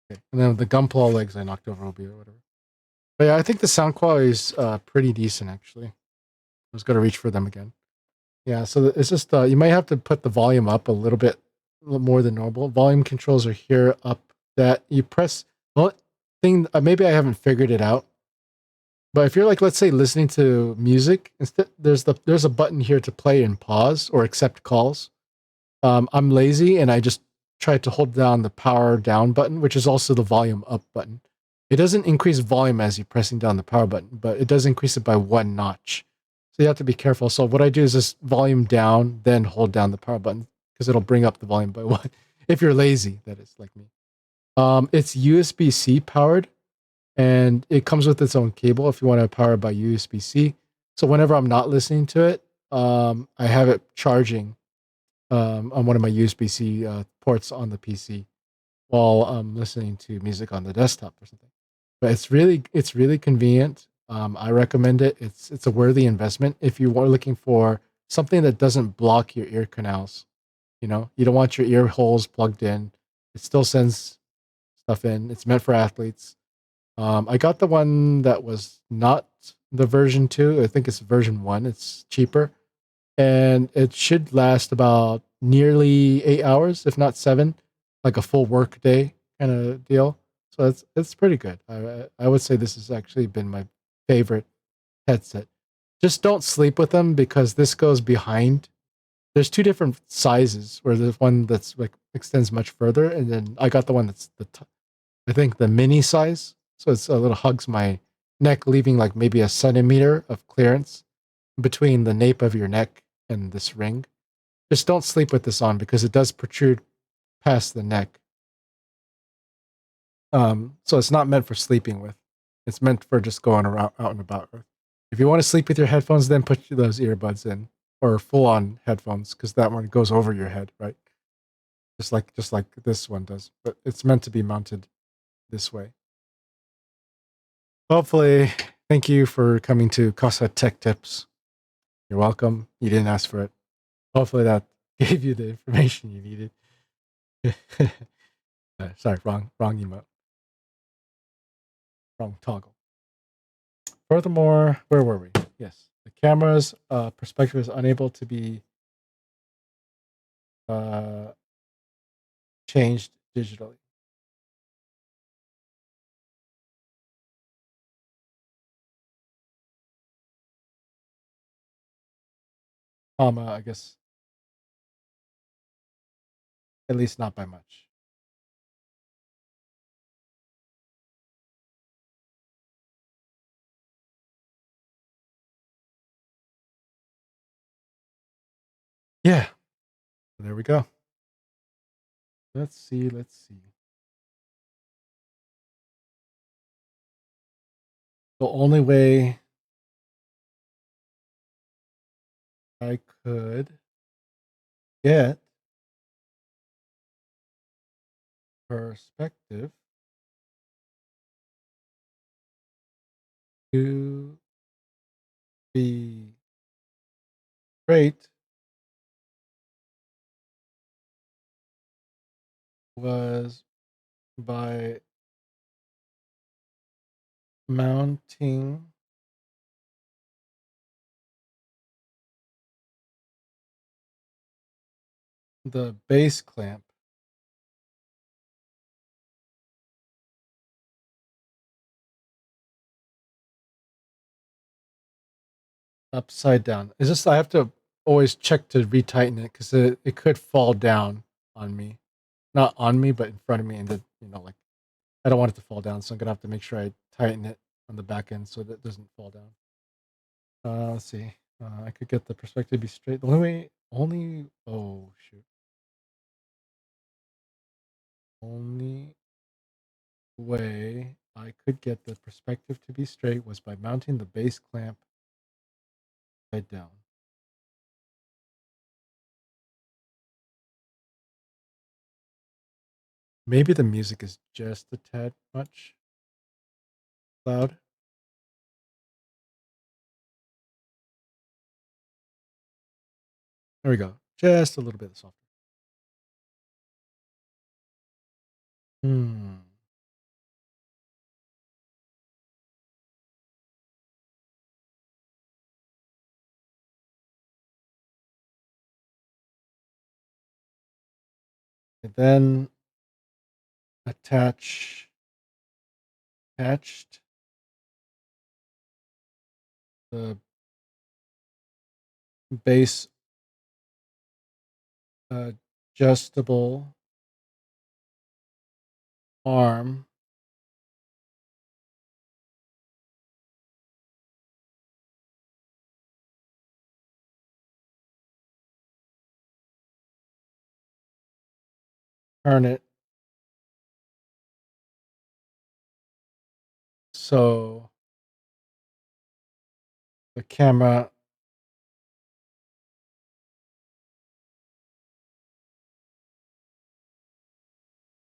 Okay. And then the gunpla legs I knocked over will be or whatever. But yeah, I think the sound quality is pretty decent actually. I was gonna reach for them again. Yeah, so it's just you might have to put the volume up a little bit more than normal. Volume controls are here up that you press. Well, thing maybe I haven't figured it out, but if you're like let's say listening to music, instead there's a button here to play and pause or accept calls. I'm lazy and I just try to hold down the power down button, which is also the volume up button. It doesn't increase volume as you're pressing down the power button, but it does increase it by 1 notch. So you have to be careful. So what I do is just volume down, then hold down the power button because it'll bring up the volume by 1. If you're lazy, that is like me. It's USB-C powered, and it comes with its own cable if you want to power it by USB-C. So whenever I'm not listening to it, I have it charging on one of my USB-C ports on the PC while I'm listening to music on the desktop or something. But it's really convenient. I recommend it. It's a worthy investment if you are looking for something that doesn't block your ear canals. You know, you don't want your ear holes plugged in. It still sends stuff in. It's meant for athletes. I got the one that was not the version 2. I think it's version 1. It's cheaper and it should last about nearly 8 hours, if not 7, like a full work day kind of deal. So it's pretty good. I would say this has actually been my favorite headset. Just don't sleep with them because this goes behind. There's two different sizes, where there's one that's like extends much further, and then I got the one that's I think the mini size, so it's a little hugs my neck, leaving like maybe a centimeter of clearance between the nape of your neck and this ring. Just don't sleep with this on because it does protrude past the neck. So it's not meant for sleeping with. It's meant for just going around out and about with. If you want to sleep with your headphones, then put those earbuds in or full on headphones because that one goes over your head, right? Just like this one does. But it's meant to be mounted this way. Hopefully, thank you for coming to Casa Tech Tips. You're welcome. You didn't ask for it. Hopefully that gave you the information you needed. Sorry, wrong emote, wrong toggle. Furthermore, where were we? Yes, the camera's perspective is unable to be uh, changed digitally. I guess at least not by much. Yeah, there we go. Let's see. The only way I could get perspective to be straight was by mounting the base clamp upside down. It's just I have to always check to retighten it because it could fall down on me. Not on me, but in front of me. And then, like I don't want it to fall down. So I'm going to have to make sure I tighten it on the back end so that it doesn't fall down. Let's see. I could get the perspective to be straight. The oh, shoot. Only way I could get the perspective to be straight was by mounting the base clamp upside down. Maybe the music is just a tad much loud. There we go. Just a little bit softer. Hmm. And then attached the base adjustable arm turn it so the camera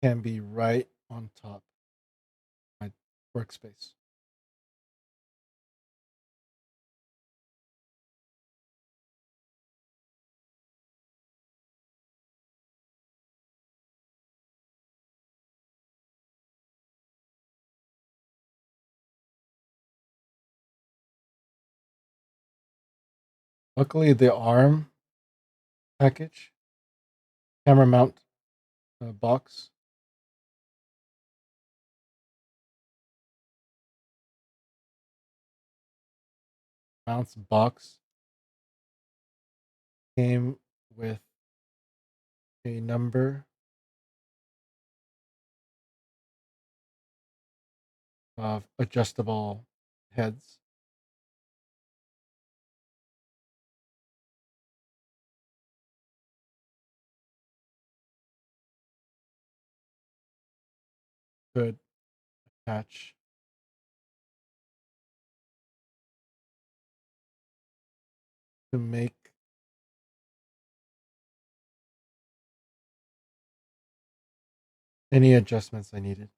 can be right on top of my workspace. Luckily, the arm package, camera mount box, mounts box came with a number of adjustable heads. Could attach to make any adjustments I needed.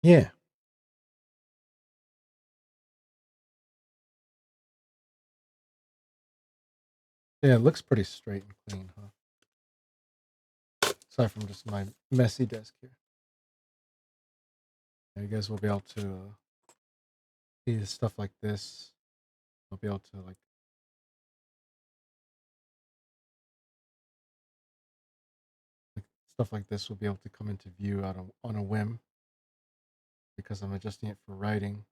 Yeah. Yeah, it looks pretty straight and clean, huh? Aside from just my messy desk here. You guys will be able to see stuff like this. I'll be able to like stuff like this will be able to come into view on a whim because I'm adjusting it for writing.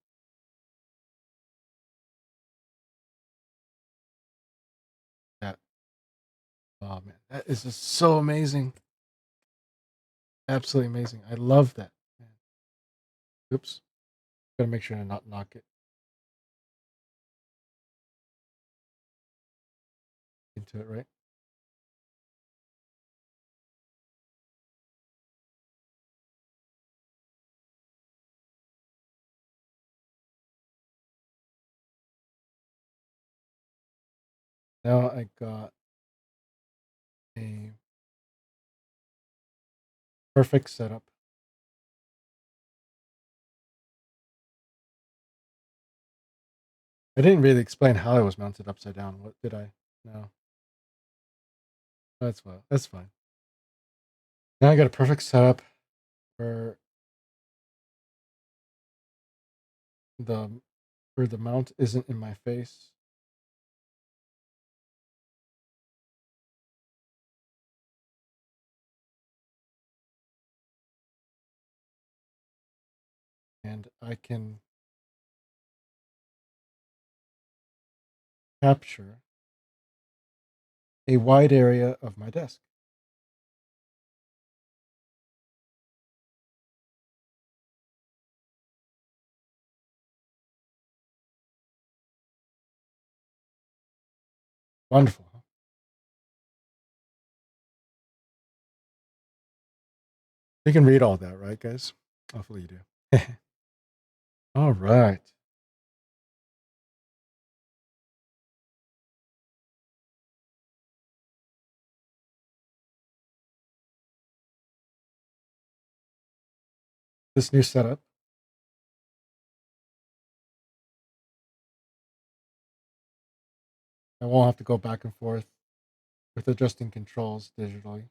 That oh man, that is just so amazing. Absolutely amazing. I love that. Man. Oops. Gotta make sure to not knock it into it, right? Now I got a perfect setup. I didn't really explain how it was mounted upside down. What did I? No. That's fine. That's fine. Now I got a perfect setup for the where the mount isn't in my face. And I can capture a wide area of my desk. Wonderful. Huh? You can read all that, right, guys? Hopefully you do. All right. This new setup. I won't have to go back and forth with adjusting controls digitally.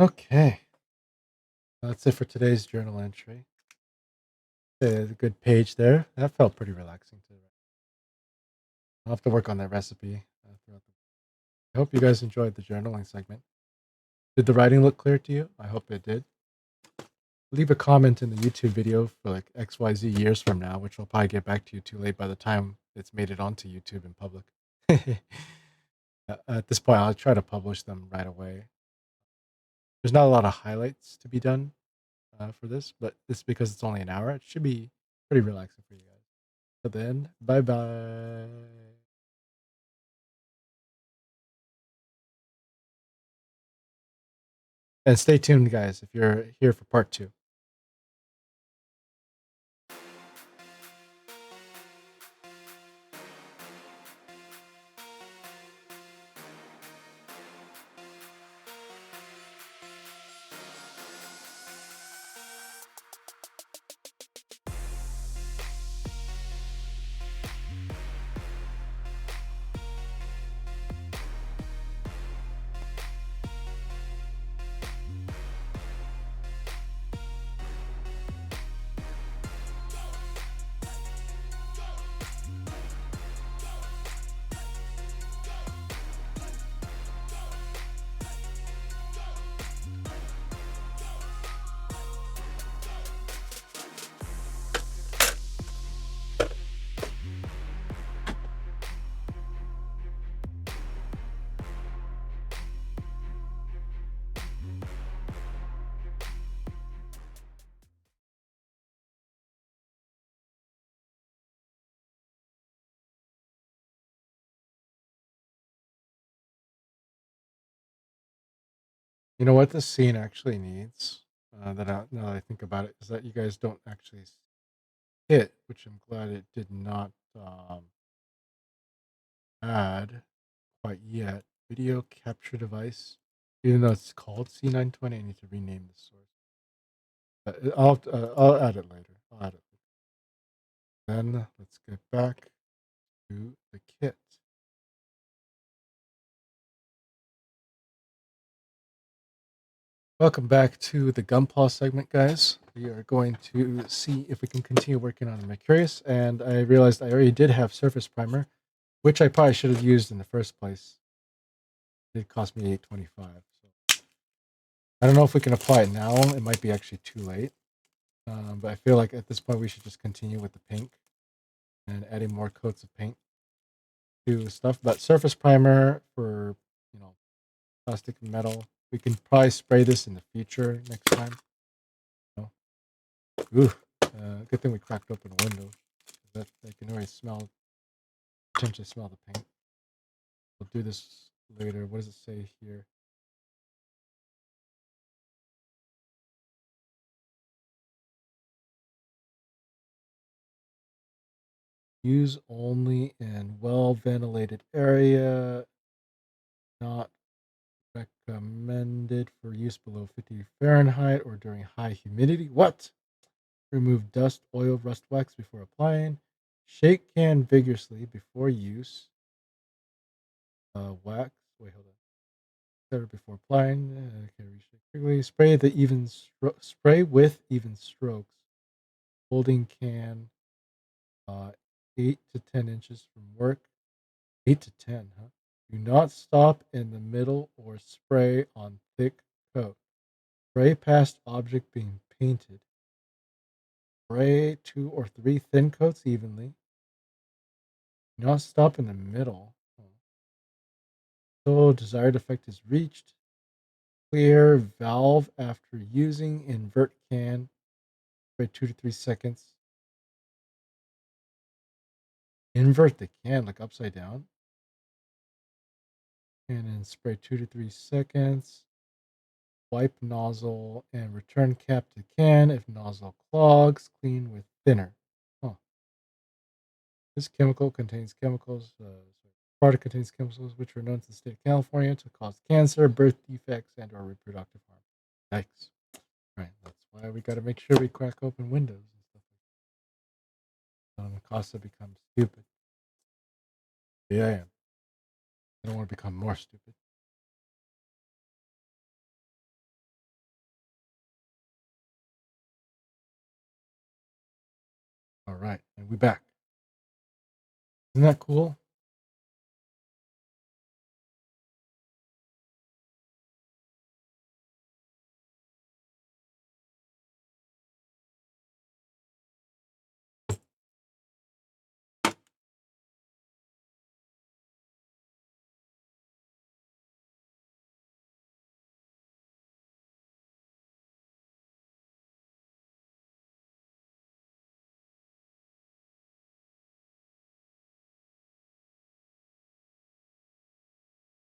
Okay. That's it for today's journal entry. A good page there. That felt pretty relaxing too. I'll have to work on that recipe throughout the. I hope you guys enjoyed the journaling segment. Did the writing look clear to you? I hope it did. Leave a comment in the YouTube video for like XYZ years from now, which will probably get back to you too late by the time it's made it onto YouTube in public. At this point, I'll try to publish them right away. There's not a lot of highlights to be done for this, but it's because it's only an hour. It should be pretty relaxing for you guys. But then, bye bye. And stay tuned, guys, if you're here for part 2. You know what this scene actually needs, now that I think about it, is that you guys don't actually hit, which I'm glad it did not add quite yet. Video capture device. Even though it's called C920, I need to rename the source. I'll add it later. I'll add it later. Then let's get back to the kit. Welcome back to the gunpla segment, guys. We are going to see if we can continue working on Mercurius, and I realized I already did have surface primer, which I probably should have used in the first place. It cost me $8.25. So I don't know if we can apply it now. It might be actually too late, but I feel like at this point we should just continue with the pink and adding more coats of paint to stuff. But surface primer for plastic and metal. We can probably spray this in the future next time. Ooh, good thing we cracked open a window. That I can already potentially smell the paint. We'll do this later. What does it say here? Use only in well-ventilated area. Not recommended for use below 50 Fahrenheit or during high humidity. What? Remove dust, oil, rust, wax before applying. Shake can vigorously before use. Wax. Wait, hold on. Stir before applying. Okay, reshake quickly. Spray with even strokes. Holding can 8 to 10 inches from work. 8 to 10, huh? Do not stop in the middle or spray on thick coat. Spray past object being painted. Spray 2 or 3 thin coats evenly. Do not stop in the middle. Until desired effect is reached. Clear valve after using. Invert can. Spray 2 to 3 seconds. Invert the can like upside down. And then spray 2 to 3 seconds. Wipe nozzle and return cap to can. If nozzle clogs, clean with thinner. Huh. This chemical contains chemicals. Product contains chemicals which are known to the state of California to cause cancer, birth defects, and/or reproductive harm. Yikes! Right, that's why we got to make sure we crack open windows and stuff like that. Casa becomes stupid. Yeah, I am. I don't want to become more stupid. All right, and we're back. Isn't that cool?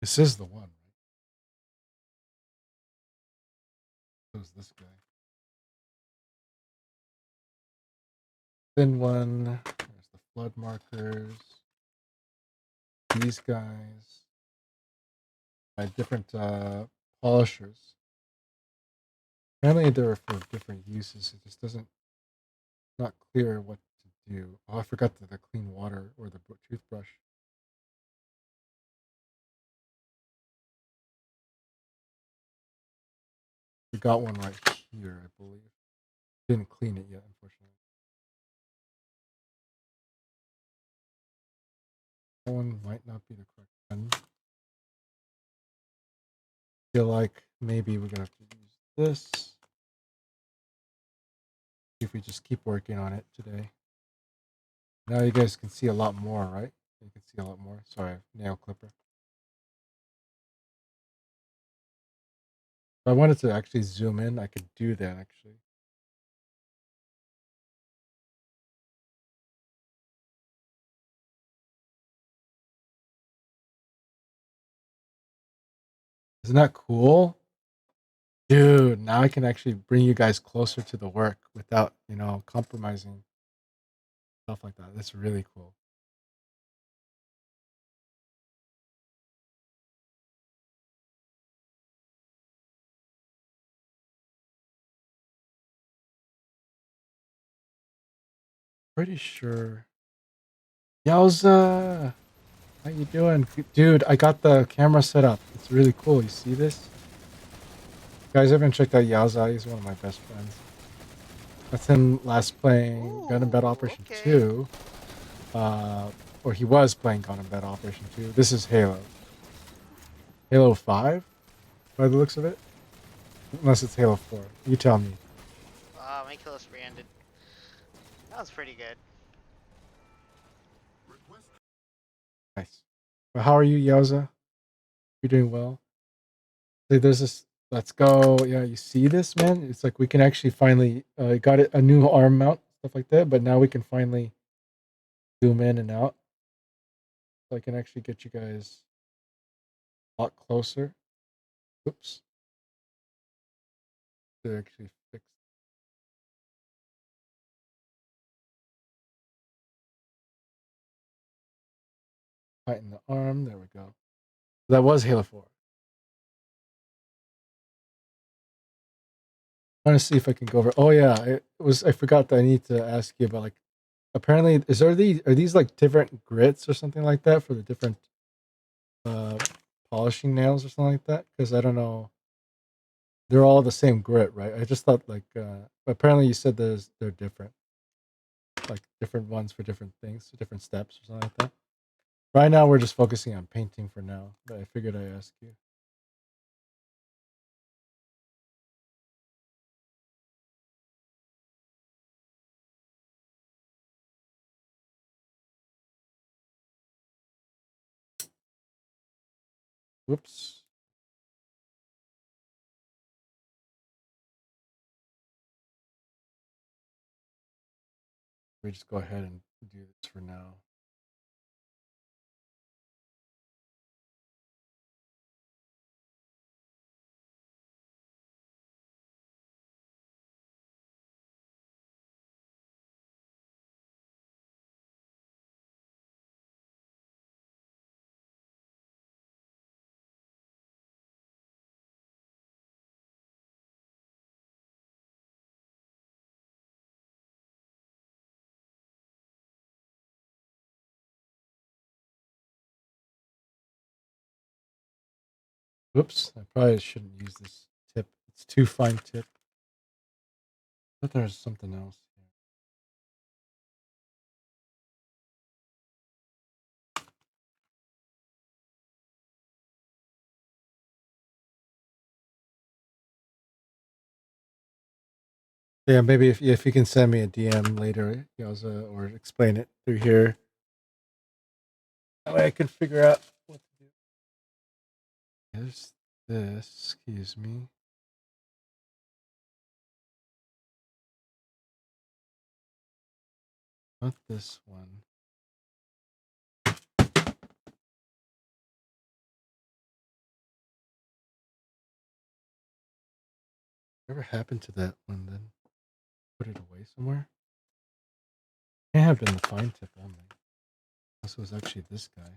This is the one, right? So is this guy. Thin one. There's the flood markers. These guys. My different polishers. Apparently they're for different uses. It just doesn't not clear what to do. Oh, I forgot the clean water or the toothbrush. We got one right here, I believe. Didn't clean it yet, unfortunately. That one might not be the correct one. Feel like maybe we're gonna have to use this. See if we just keep working on it today. Now you guys can see a lot more, right? You can see a lot more. Sorry, nail clipper. If I wanted to actually zoom in, I could do that actually. Isn't that cool? Dude, now I can actually bring you guys closer to the work without, compromising stuff like that. That's really cool. Pretty sure. Yowza! How you doing? Dude, I got the camera set up. It's really cool. You see this? You guys haven't checked out Yowza? He's one of my best friends. That's him last playing Gun and Battle Operation Okay. 2. Or he was playing Gun and Battle Operation 2. This is Halo. Halo 5? By the looks of it? Unless it's Halo 4. You tell me. My kill is ended. That was pretty good. Nice. Well, how are you, Yowza? You're doing well? Hey, there's this. Let's go. Yeah, you see this, man? It's like we can actually finally got it a new arm mount, stuff like that. But now we can finally zoom in and out. So I can actually get you guys a lot closer. Oops. To actually fix. Tighten the arm. There we go. That was Halo 4. Trying to see if I can go over. Oh yeah, it was. I forgot that I need to ask you about like. Apparently, are these like different grits or something like that for the different uh polishing nails or something like that? Because I don't know. They're all the same grit, right? I just thought like. Apparently, you said they're different, like different ones for different things, different steps or something like that. Right now, we're just focusing on painting for now, but I figured I'd ask you. Whoops. We just go ahead and do this for now. Whoops. I probably shouldn't use this tip. It's too fine tip. But there's something else. Yeah, maybe if you can send me a DM later, or explain it through here. That way I can figure out what to do. There's this, excuse me. Not this one. Whatever happened to that one then? Put it away somewhere? Can't have been the fine tip only. This was actually this guy.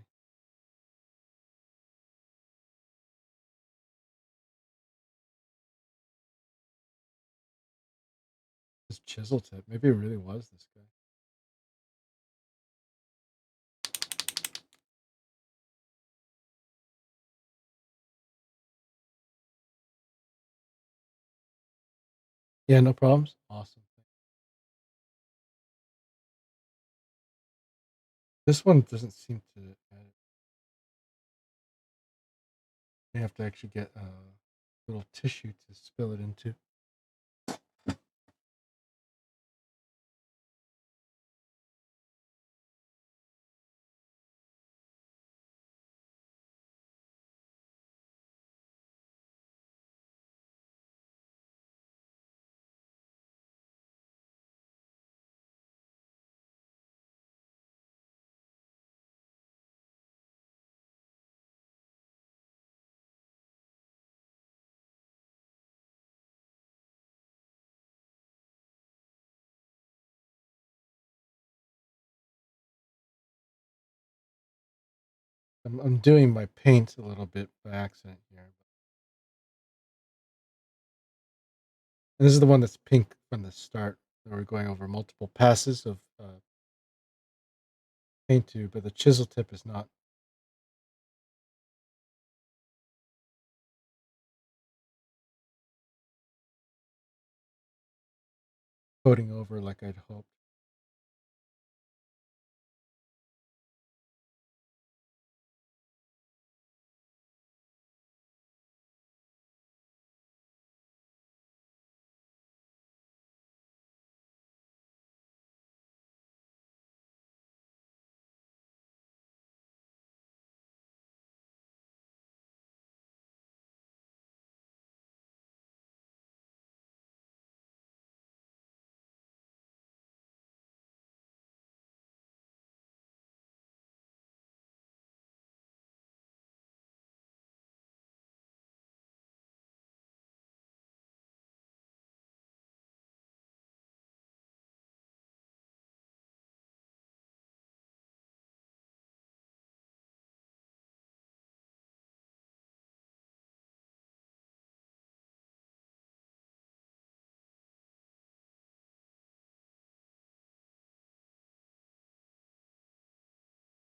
This chisel tip. Maybe it really was this guy. Yeah, no problems. Awesome. This one doesn't seem to add it. You have to actually get a little tissue to spill it into. I'm doing my paint a little bit by accident here. And this is the one that's pink from the start. So we're going over multiple passes of paint tube, but the chisel tip is not. Coating over like I'd hoped.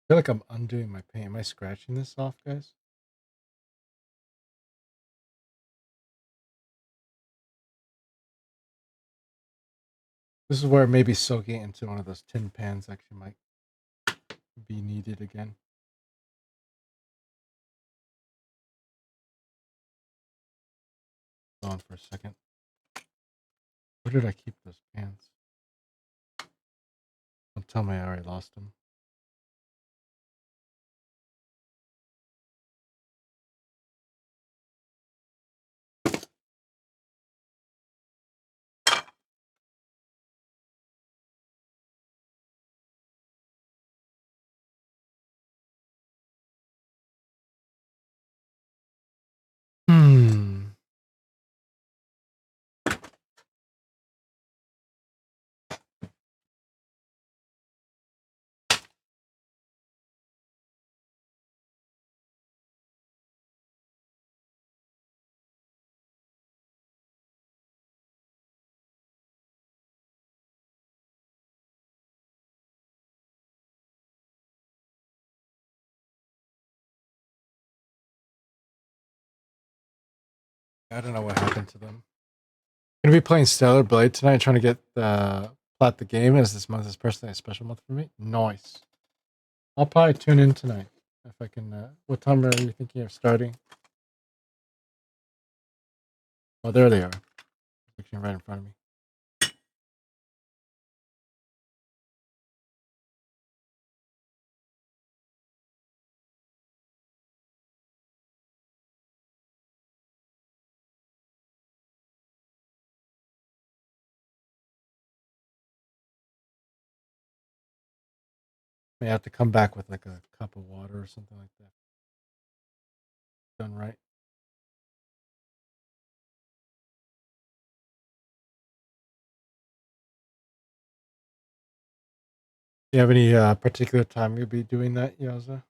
I feel like I'm undoing my paint. Am I scratching this off, guys? This is where maybe soaking into one of those tin pans actually might be needed again. Hold on for a second. Where did I keep those pans? Don't tell me I already lost them. Hmm. I don't know what happened to them. Gonna be playing Stellar Blade tonight, trying to get plat the game, as this month is personally a special month for me. Nice. I'll probably tune in tonight if I can. What time are you thinking of starting? Oh, there they are. Actually, right in front of me. May have to come back with like a cup of water or something like that. Done right. You have any particular time you'll be doing that, Yaza?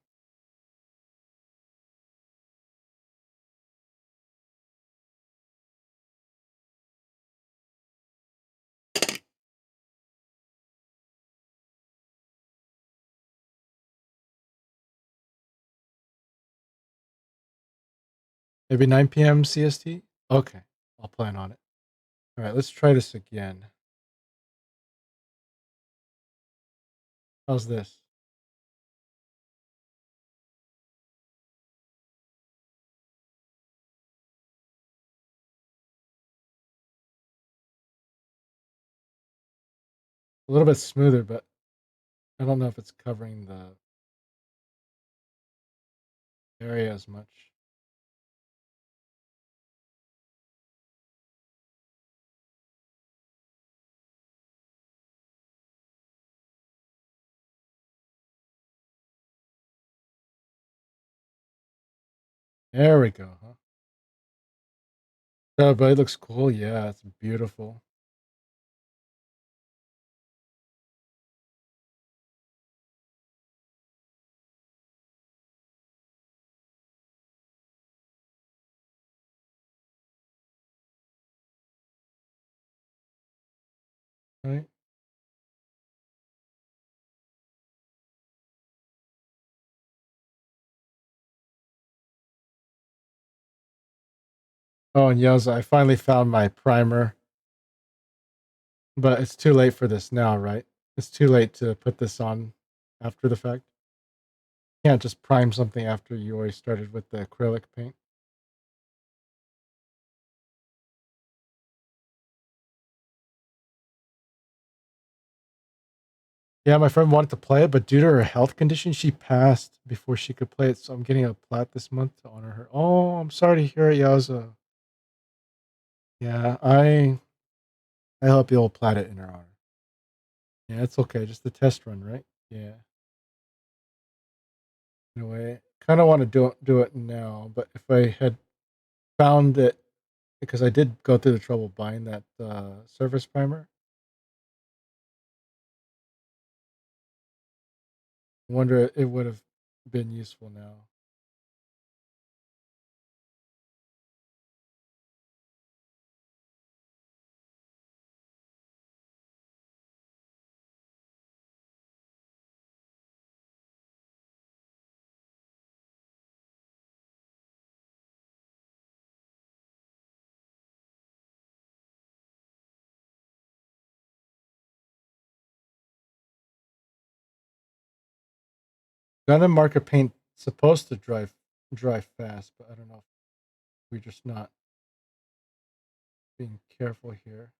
Maybe 9 p.m. CST? Okay, I'll plan on it. All right, let's try this again. How's this? A little bit smoother, but I don't know if it's covering the area as much. There we go, huh? Oh, but it looks cool. Yeah, it's beautiful. Right? Oh, and Yaza, I finally found my primer, but it's too late for this now, right? It's too late to put this on after the fact. You can't just prime something after you already started with the acrylic paint. Yeah, my friend wanted to play it, but due to her health condition, she passed before she could play it. So I'm getting a plat this month to honor her. Oh, I'm sorry to hear it, Yaza. Yeah, I hope you'll plat it in her honor. Yeah, it's okay. Just the test run, right? Yeah. Anyway, kind of want to do it now, but if I had found it, because I did go through the trouble buying that surface primer, I wonder it would have been useful now. Gun and marker paint supposed to dry fast, but I don't know if we're just not being careful here.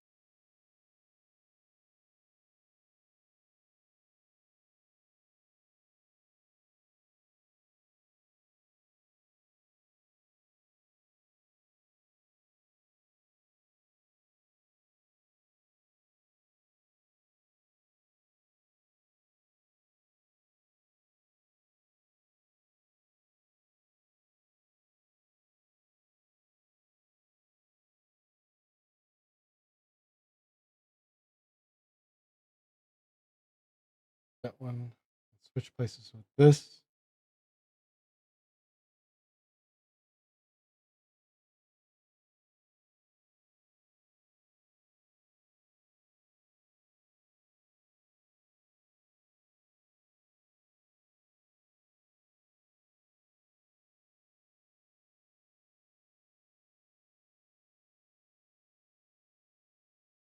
That one. Switch places with this.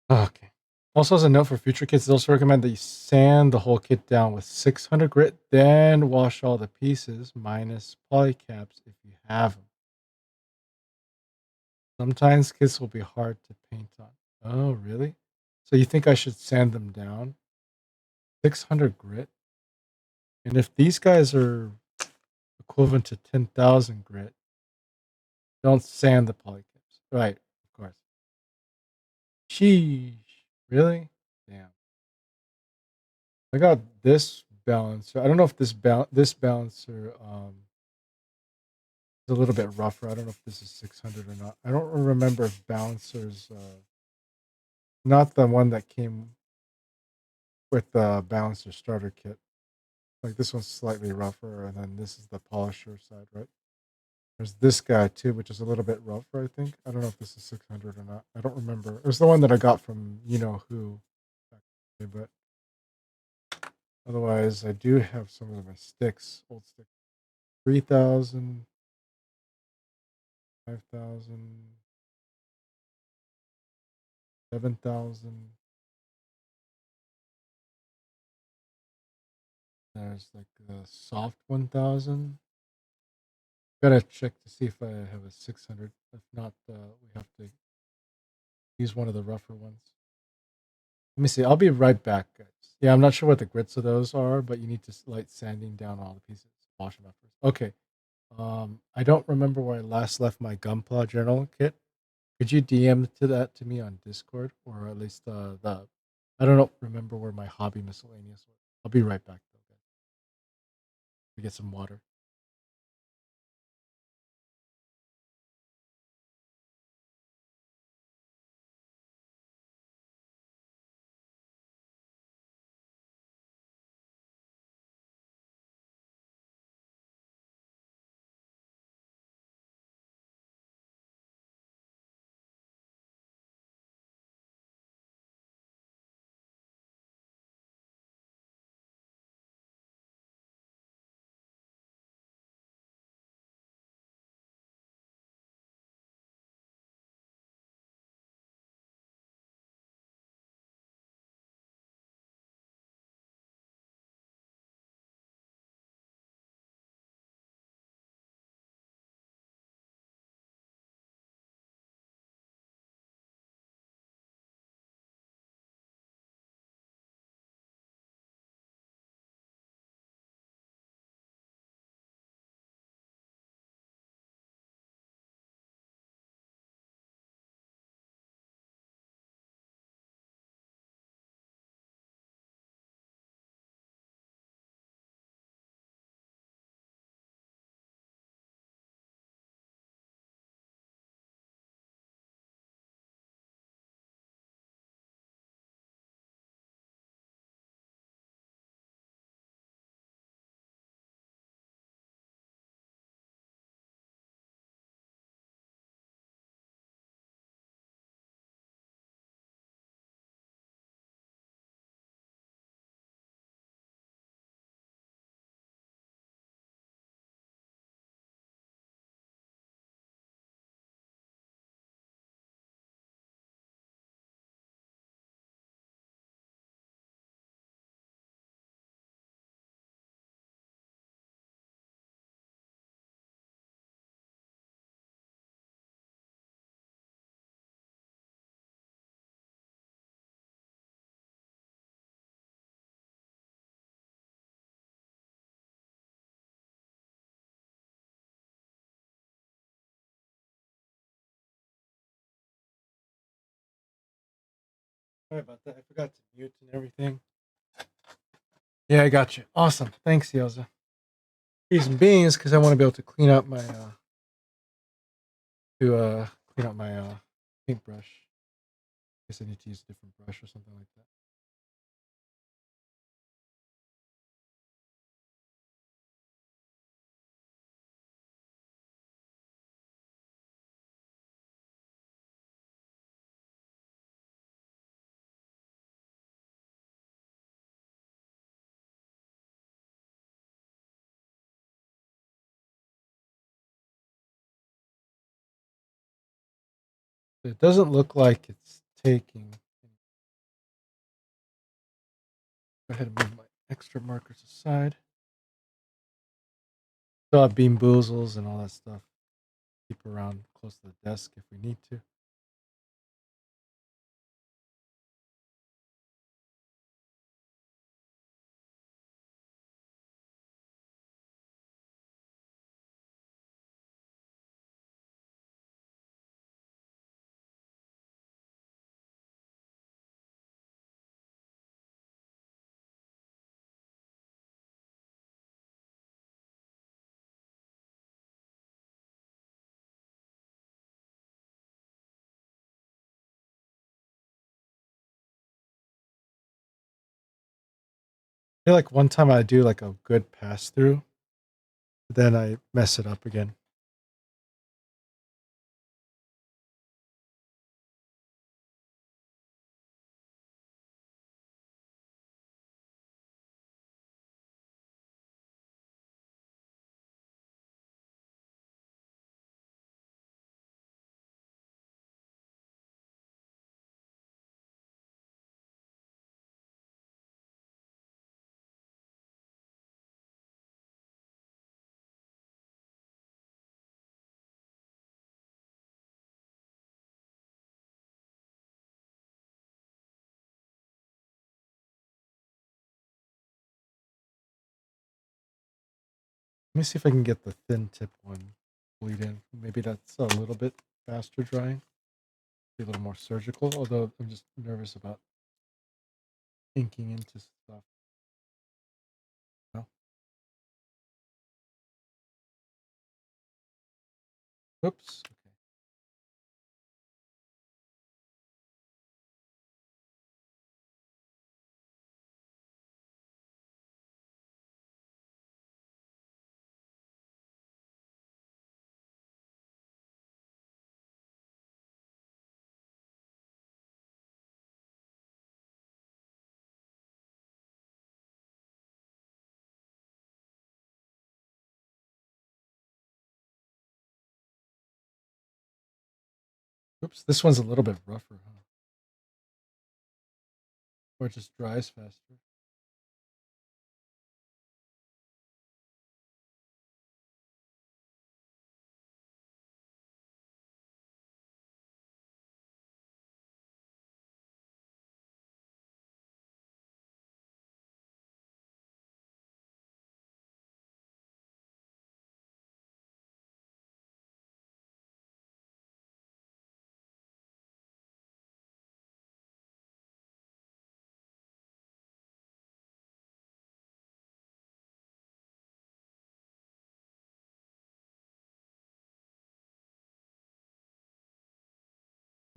Okay. Also, as a note for future kits, they also recommend that you sand the whole kit down with 600 grit, then wash all the pieces minus polycaps if you have them. Sometimes kits will be hard to paint on. Oh, really? So you think I should sand them down? 600 grit? And if these guys are equivalent to 10,000 grit, don't sand the polycaps. Right, of course. Sheesh. Really? Damn. I got this balancer. I don't know if this balancer is a little bit rougher. I don't know if this is 600 or not. I don't remember if balancers not the one that came with the balancer starter kit. Like this one's slightly rougher, and then this is the polisher side, right? There's this guy too, which is a little bit rougher, I think. I don't know if this is 600 or not. I don't remember. It was the one that I got from you know who, but otherwise, I do have some of my sticks, old sticks. 3,000, 5,000, 7,000. There's like a soft 1,000. Gotta check to see if I have a 600. If not, we have to use one of the rougher ones. Let me see. I'll be right back, guys. Yeah, I'm not sure what the grits of those are, but you need to light sanding down all the pieces. Wash them afterwards. Okay. I don't remember where I last left my gunpla journal kit. Could you DM to me on Discord, or at least the I don't know remember where my hobby miscellaneous was. I'll be right back though, guys. We get some water. Sorry about that. I forgot to mute and everything. Yeah, I got you. Awesome. Thanks, Yoza. Peas and beans, because I want to be able to clean up my paintbrush. Guess I need to use a different brush or something like that. It doesn't look like it's taking. Go ahead and move my extra markers aside. Still have bean boozles and all that stuff. Keep around close to the desk if we need to. feel like one time I do like a good pass through, but then I mess it up again. Let me see if I can get the thin tip one bleed in. Maybe that's a little bit faster drying. Be a little more surgical, although I'm just nervous about inking into stuff. No. Oops. Okay. Oops. This one's a little bit rougher, huh? Or it just dries faster.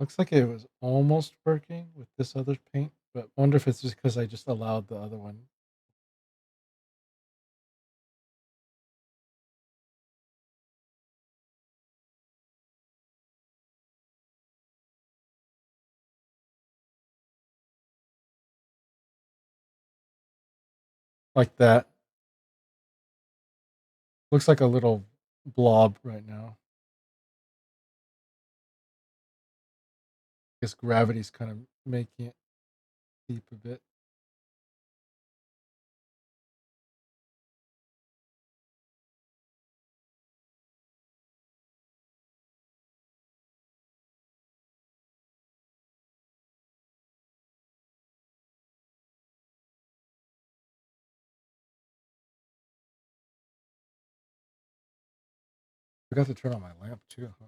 Looks like it was almost working with this other paint, but I wonder if it's just because I just allowed the other one. Like that. Looks like a little blob right now. I guess gravity's kind of making it deep a bit. I forgot to turn on my lamp too, huh?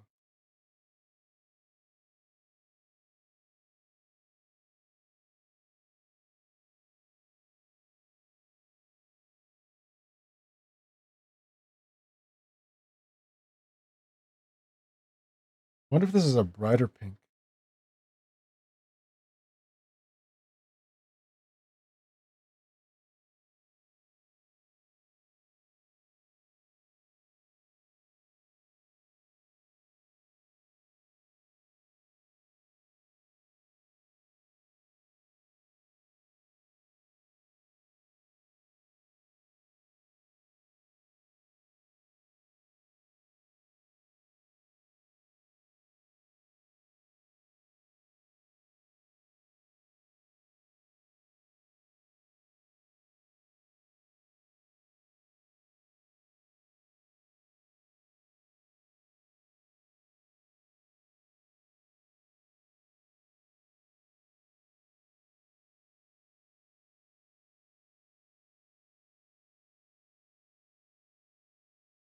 Wonder if this is a brighter pink.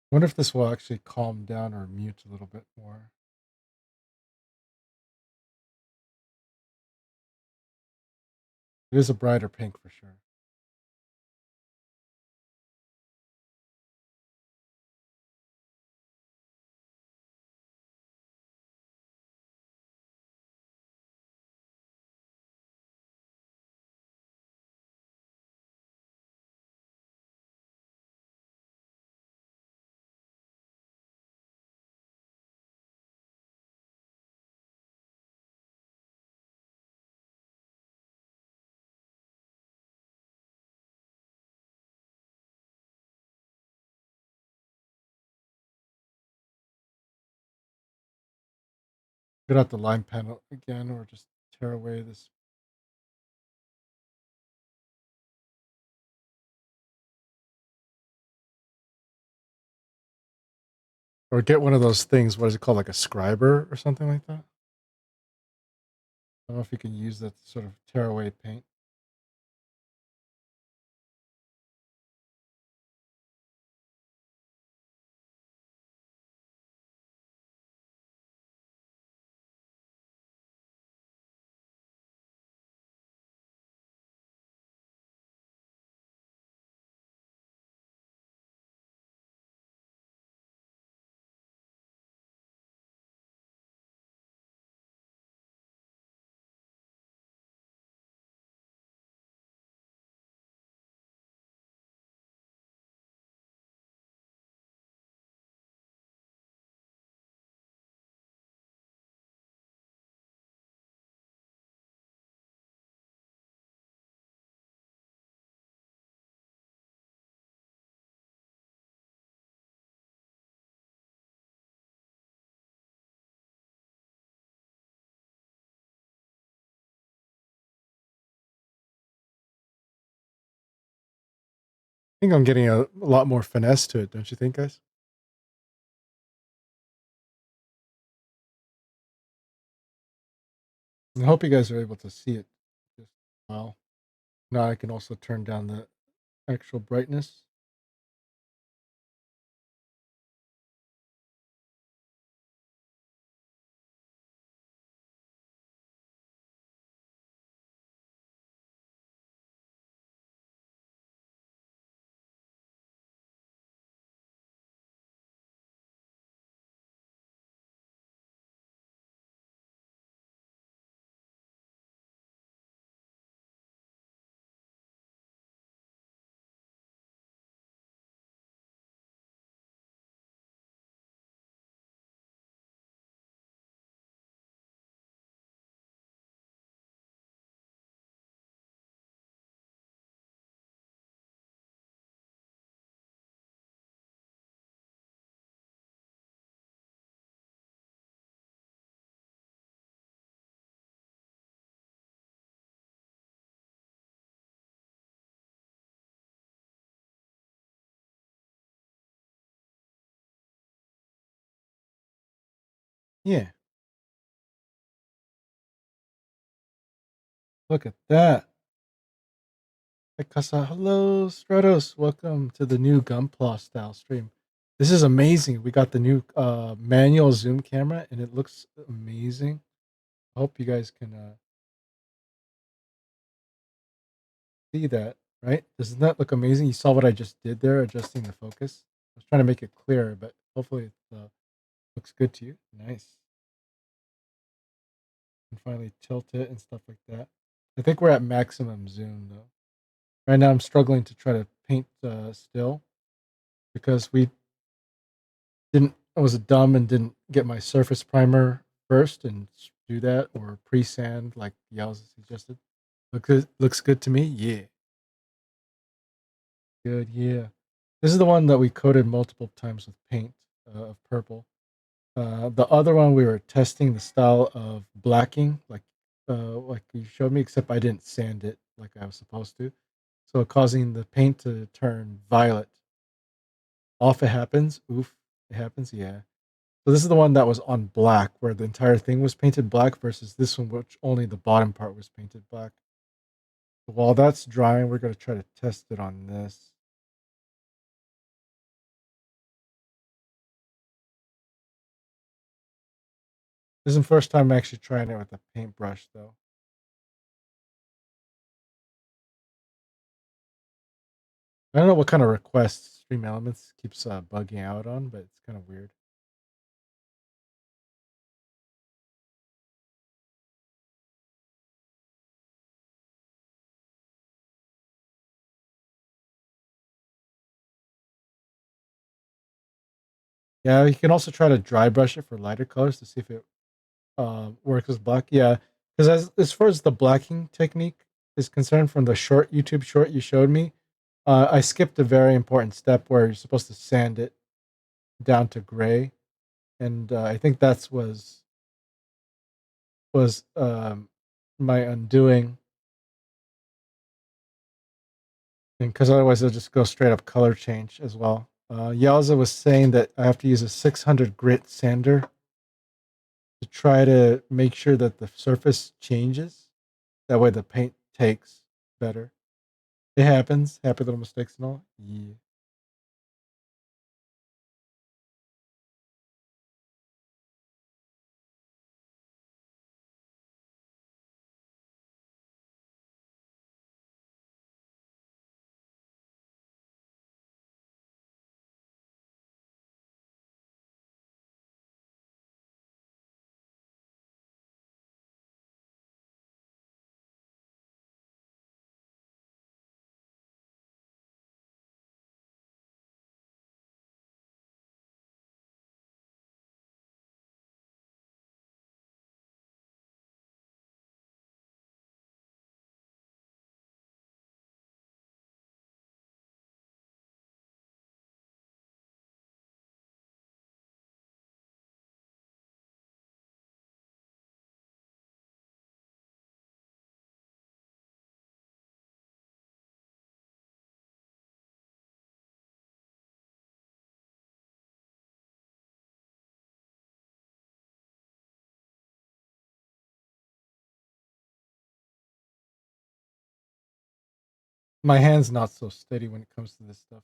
Wonder if this will actually calm down or mute a little bit more. It is a brighter pink for sure. Get out the line panel again, or just tear away this. Or get one of those things, what is it called, like a scriber or something like that? I don't know if you can use that to sort of tear away paint. I think I'm getting a lot more finesse to it, don't you think, guys? I hope you guys are able to see it just well. Now I can also turn down the actual brightness. Yeah, look at that. Hey, Casa. Hello, Stratos. Welcome to the new gunpla style stream. This is amazing. We got the new manual zoom camera, and it looks amazing. I hope you guys can see that, right? Doesn't that look amazing? You saw what I just did there, adjusting the focus. I was trying to make it clearer, but hopefully it looks good to you. Nice. And finally tilt it and stuff like that. I think we're at maximum zoom though. Right now I'm struggling to try to paint still because we didn't I was dumb and didn't get my surface primer first and do that, or pre-sand like Yells suggested. Looks good to me. Yeah. Good, yeah. This is the one that we coated multiple times with paint of purple. The other one we were testing the style of blacking, like you showed me, except I didn't sand it like I was supposed to, so causing the paint to turn violet. Off it happens. Oof, it happens. Yeah. So this is the one that was on black, where the entire thing was painted black, versus this one, which only the bottom part was painted black. So while that's drying, we're gonna try to test it on this. This is the first time actually trying it with a paintbrush, though. I don't know what kind of requests Stream Elements keeps bugging out on, but it's kind of weird. Yeah, you can also try to dry brush it for lighter colors to see if it works as black. Yeah, because as far as the blacking technique is concerned, from the short YouTube short you showed me, I skipped a very important step where you're supposed to sand it down to gray, and I think that's was was my undoing, and because otherwise it'll just go straight up color change as well. Yowza was saying that I have to use a 600 grit sander to try to make sure that the surface changes. That way the paint takes better. It happens. Happy little mistakes and all. Yeah. My hand's not so steady when it comes to this stuff.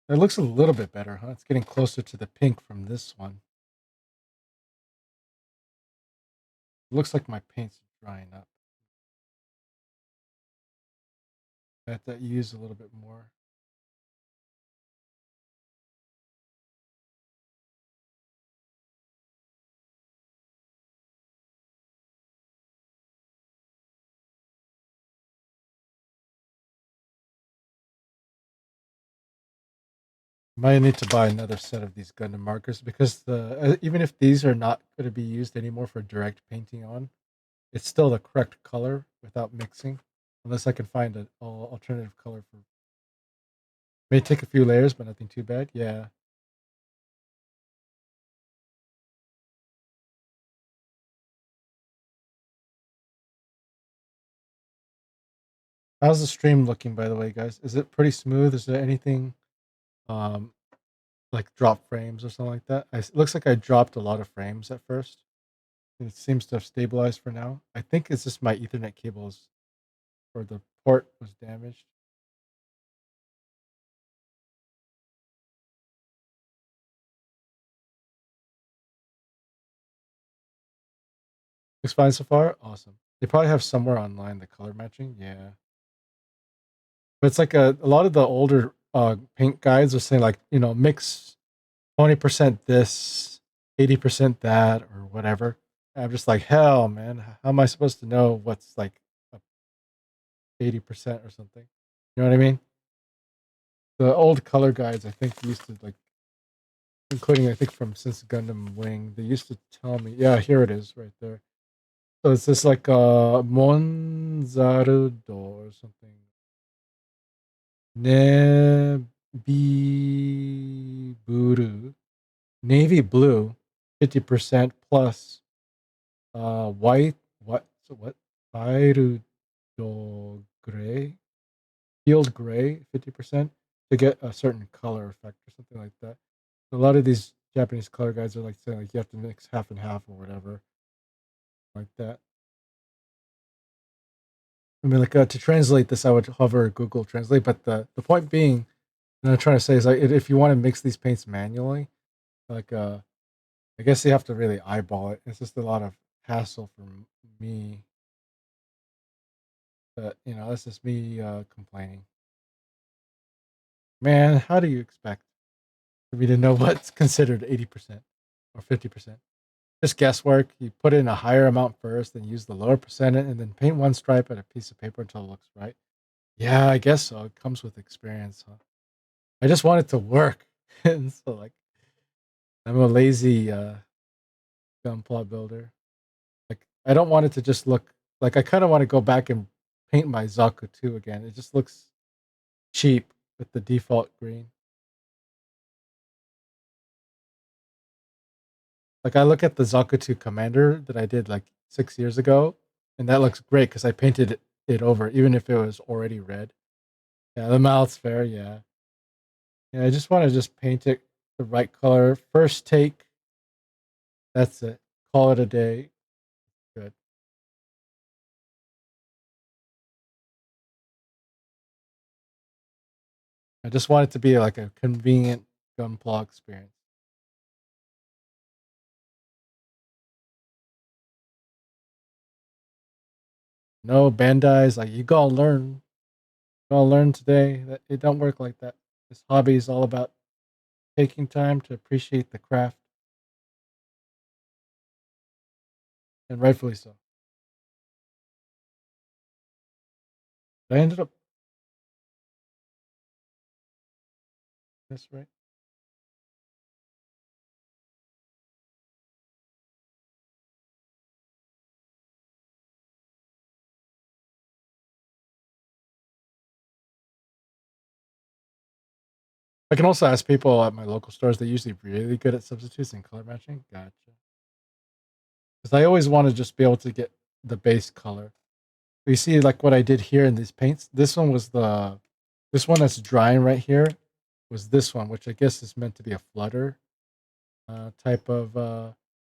It looks a little bit better, huh? It's getting closer to the pink from this one. It looks like my paint's drying up. I have to use a little bit more. Might need to buy another set of these Gundam markers because the even if these are not going to be used anymore for direct painting on, it's still the correct color without mixing, unless I can find an alternative color for. May take a few layers, but nothing too bad. Yeah. How's the stream looking, by the way, guys? Is it pretty smooth? Is there anything um like drop frames or something like that? It looks like I dropped a lot of frames at first. It seems to have stabilized for now. I think it's just my Ethernet cables or the port was damaged. Looks fine so far. Awesome. They probably have somewhere online the color matching. Yeah, but it's like a lot of the older paint guides are saying like mix 20% this, 80% that, or whatever. And I'm just like hell, man. How am I supposed to know what's like 80% or something? You know what I mean? The old color guides I think used to like, including I think from Since Gundam Wing, they used to tell me. Yeah, here it is right there. So it's just like Monzarudo or something. Nebiburu. Navy blue, 50% plus white what? Irudo gray. Field gray, 50% to get a certain color effect or something like that. A lot of these Japanese color guides are like saying like you have to mix half and half or whatever. Like that. I mean, like to translate this, I would hover Google Translate. But the point being, and I'm trying to say is like if you want to mix these paints manually, like I guess you have to really eyeball it. It's just a lot of hassle for me. But that's just me complaining. Man, how do you expect for me to know what's considered 80% or 50%? Just guesswork. You put in a higher amount first, then use the lower percentage, and then paint one stripe at a piece of paper until it looks right. Yeah, I guess so. It comes with experience, huh? I just want it to work. And so like I'm a lazy gunpla builder. Like I don't want it to just look like I kind of want to go back and paint my Zaku too again. It just looks cheap with the default green. Like I look at the Zakutu Commander that I did like 6 years ago, and that looks great because I painted it over, even if it was already red. Yeah, the mouth's fair. Yeah, yeah. I just want to just paint it the right color. First take. That's it. Call it a day. Good. I just want it to be like a convenient gunpla experience. No Bandai's like you gotta learn. You gotta learn today that it don't work like that. This hobby is all about taking time to appreciate the craft, and rightfully so. I ended up this right. I can also ask people at my local stores. They're usually really good at substitutes and color matching. Gotcha. Because I always want to just be able to get the base color. You see, like what I did here in these paints. This one that's drying right here was this one, which I guess is meant to be a flutter type of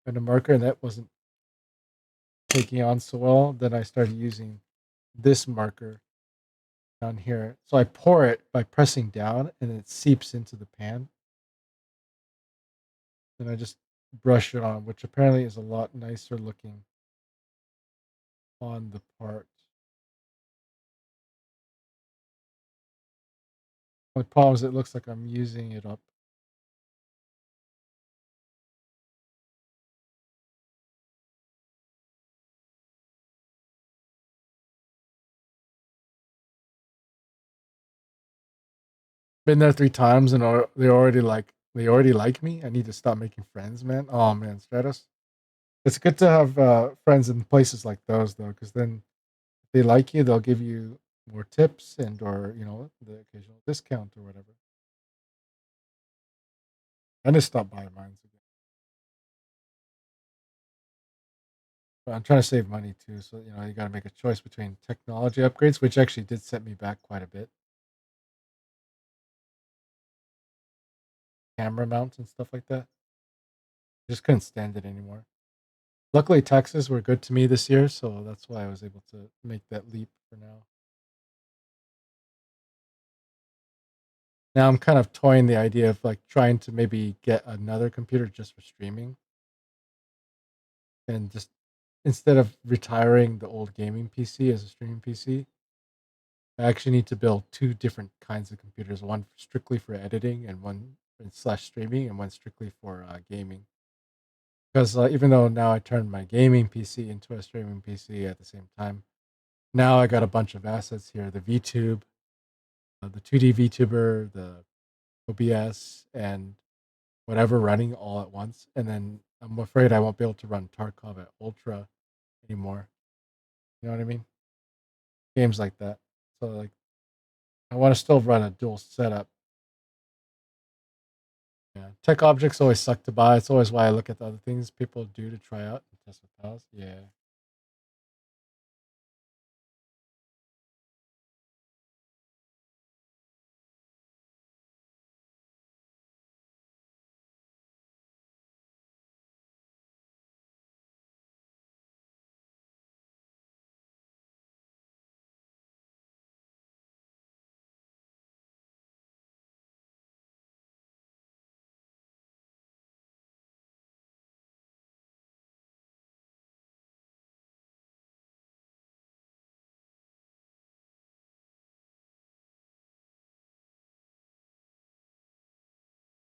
kind of marker, and that wasn't taking on so well. Then I started using this marker down here. So I pour it by pressing down, and it seeps into the pan. Then I just brush it on, which apparently is a lot nicer looking on the part. The problem is it looks like I'm using it up. Been there 3 times and they already like me. I need to stop making friends, man. Oh man, Stratus. It's good to have friends in places like those though, because then if they like you, they'll give you more tips and or the occasional discount or whatever. I just stop buying mines again. But I'm trying to save money too, so you got to make a choice between technology upgrades, which actually did set me back quite a bit. Camera mounts and stuff like that. I just couldn't stand it anymore. Luckily, taxes were good to me this year, so that's why I was able to make that leap for now. Now I'm kind of toying the idea of like trying to maybe get another computer just for streaming, and just instead of retiring the old gaming PC as a streaming PC, I actually need to build two different kinds of computers, one strictly for editing and one slash streaming, and one strictly for gaming. Because even though now I turned my gaming PC into a streaming PC at the same time, now I got a bunch of assets here: the VTube, the 2D VTuber, the OBS, and whatever running all at once. And then I'm afraid I won't be able to run Tarkov at Ultra anymore. You know what I mean? Games like that. So like I want to still run a dual setup. Yeah. Tech objects always suck to buy. It's always why I look at the other things people do to try out and test with pals. Yeah.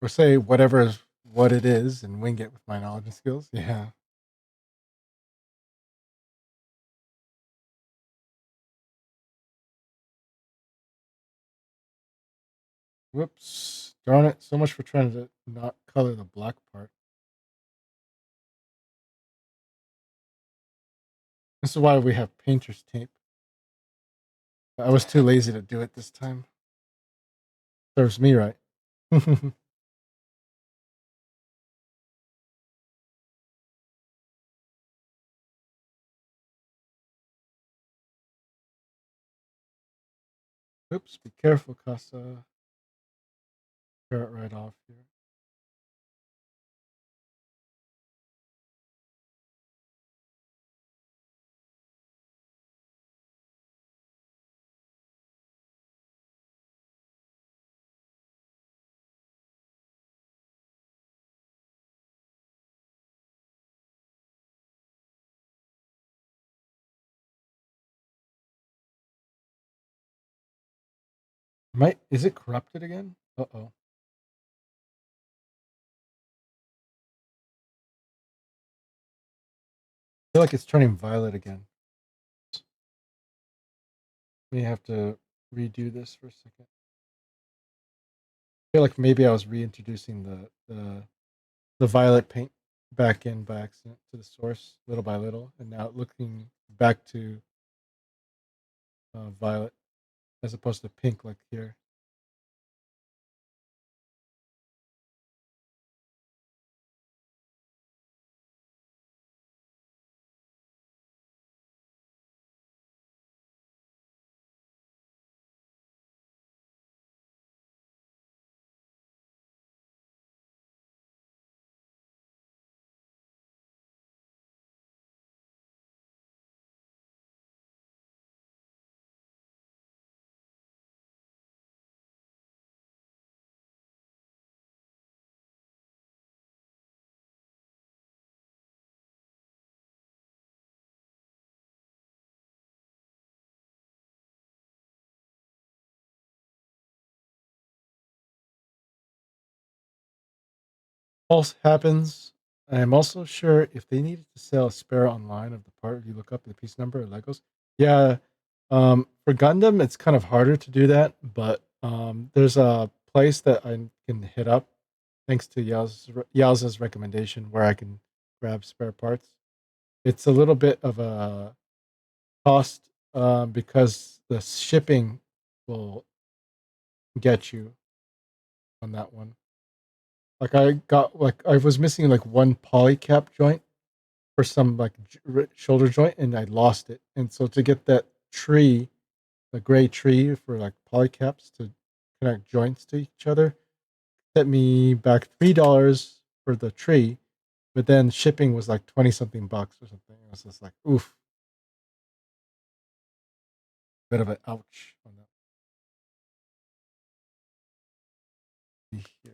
Or say whatever is what it is and wing it with my knowledge and skills. Yeah. Whoops. Darn it. So much for trying to not color the black part. This is why we have painter's tape. I was too lazy to do it this time. Serves me right. Oops, be careful, Casa. Tear it right off here. Is it corrupted again? Uh-oh. I feel like it's turning violet again. May have to redo this for a second. I feel like maybe I was reintroducing the violet paint back in by accident to the source little by little, and now looking back to violet as opposed to pink like here. Also happens. I'm also sure if they needed to sell a spare online of the part, you look up the piece number or Legos. Yeah, for Gundam, it's kind of harder to do that, but there's a place that I can hit up thanks to Yao's recommendation where I can grab spare parts. It's a little bit of a cost because the shipping will get you on that one. Like I was missing like one polycap joint for some like shoulder joint, and I lost it. And so to get that tree, the gray tree for like polycaps to connect joints to each other, set me back $3 for the tree, but then shipping was like 20 something bucks or something. I was just like, oof, bit of an ouch on that here.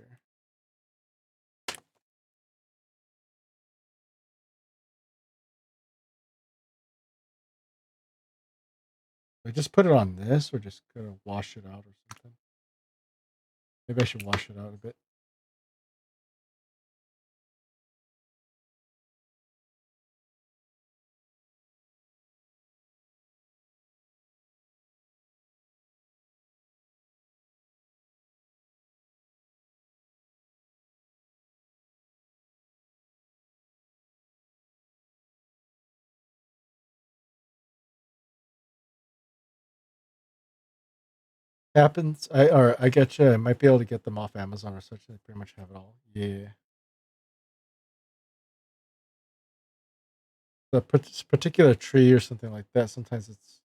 I just put it on this, or just gonna wash it out or something. Maybe I should wash it out a bit. Happens. I get you. I might be able to get them off Amazon or such. They pretty much have it all. Yeah. The particular tree or something like that. Sometimes it's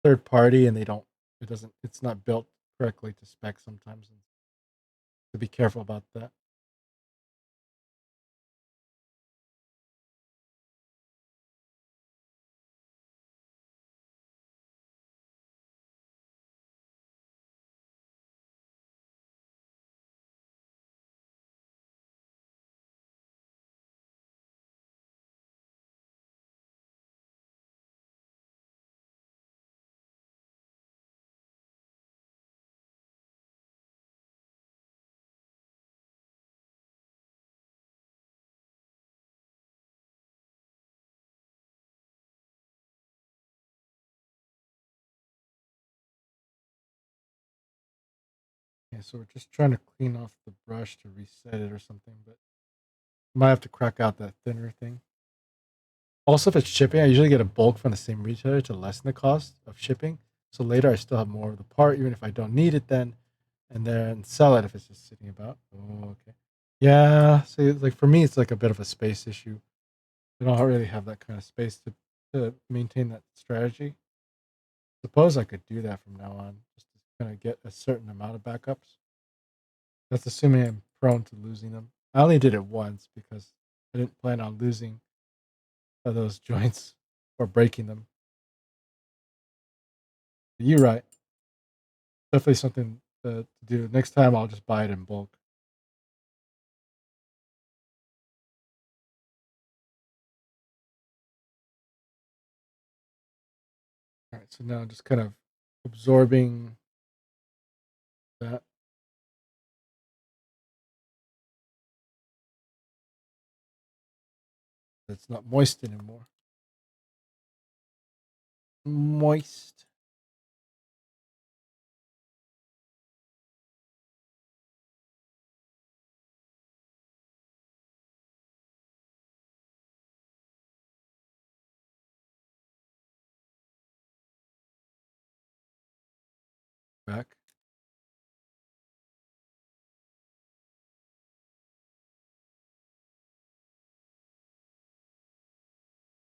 third party and they don't. It doesn't. It's not built correctly to spec sometimes. And to be careful about that. Yeah. So we're just trying to clean off the brush to reset it or something, but might have to crack out that thinner thing. Also, if it's shipping, I usually get a bulk from the same retailer to lessen the cost of shipping. So later, I still have more of the part, even if I don't need it then. and then sell it if it's just sitting about. Oh, okay. Yeah. So like for me, it's like a bit of a space issue. I don't really have that kind of space to maintain that strategy. Suppose I could do that from now on, just to kind of get a certain amount of backups. That's assuming I'm prone to losing them. I only did it once because I didn't plan on losing those joints or breaking them. But you're right. Definitely something to do. Next time, I'll just buy it in bulk. All right, so now just kind of absorbing that. It's not moist anymore. Moist. Back.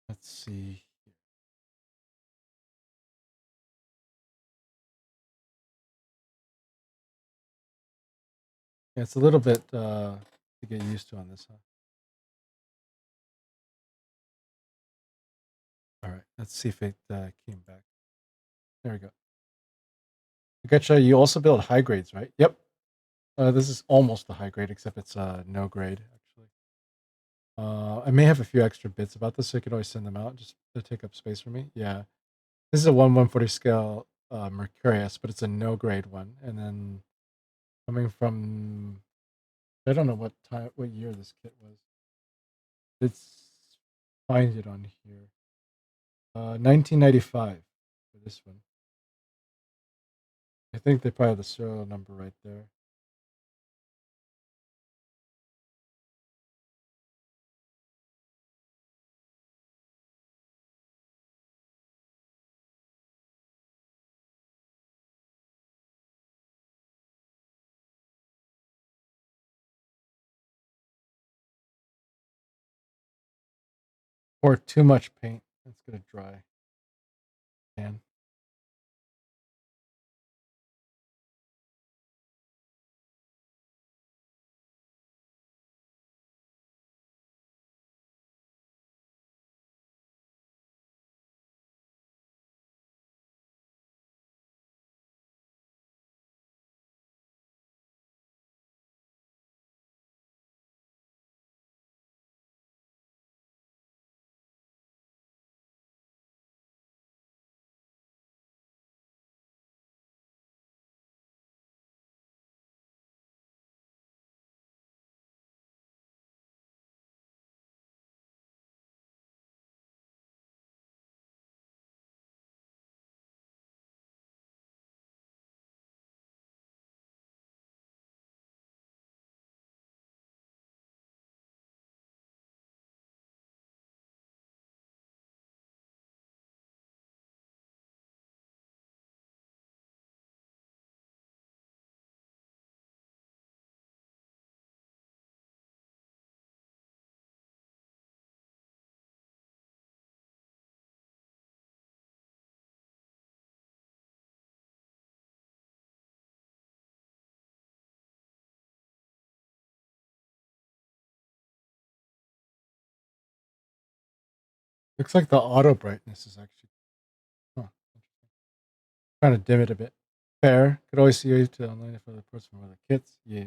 Let's see. Yeah, it's a little bit to get used to on this one. All right, let's see if it came back. There we go. Gotcha. You also build high grades, right? Yep. This is almost a high grade, except it's no grade actually. I may have a few extra bits about this, so you can always send them out just to take up space for me. Yeah, this is a 1/140 scale Mercurius, but it's a no grade one. And then coming from, I don't know what year this kit was. Let's find it on here. 1995 for this one. I think they probably have the serial number right there. Or too much paint. It's gonna dry. Man. Looks like the auto brightness is actually trying to dim it a bit. Fair. Could always see you to online for the reports from other kits. Yeah.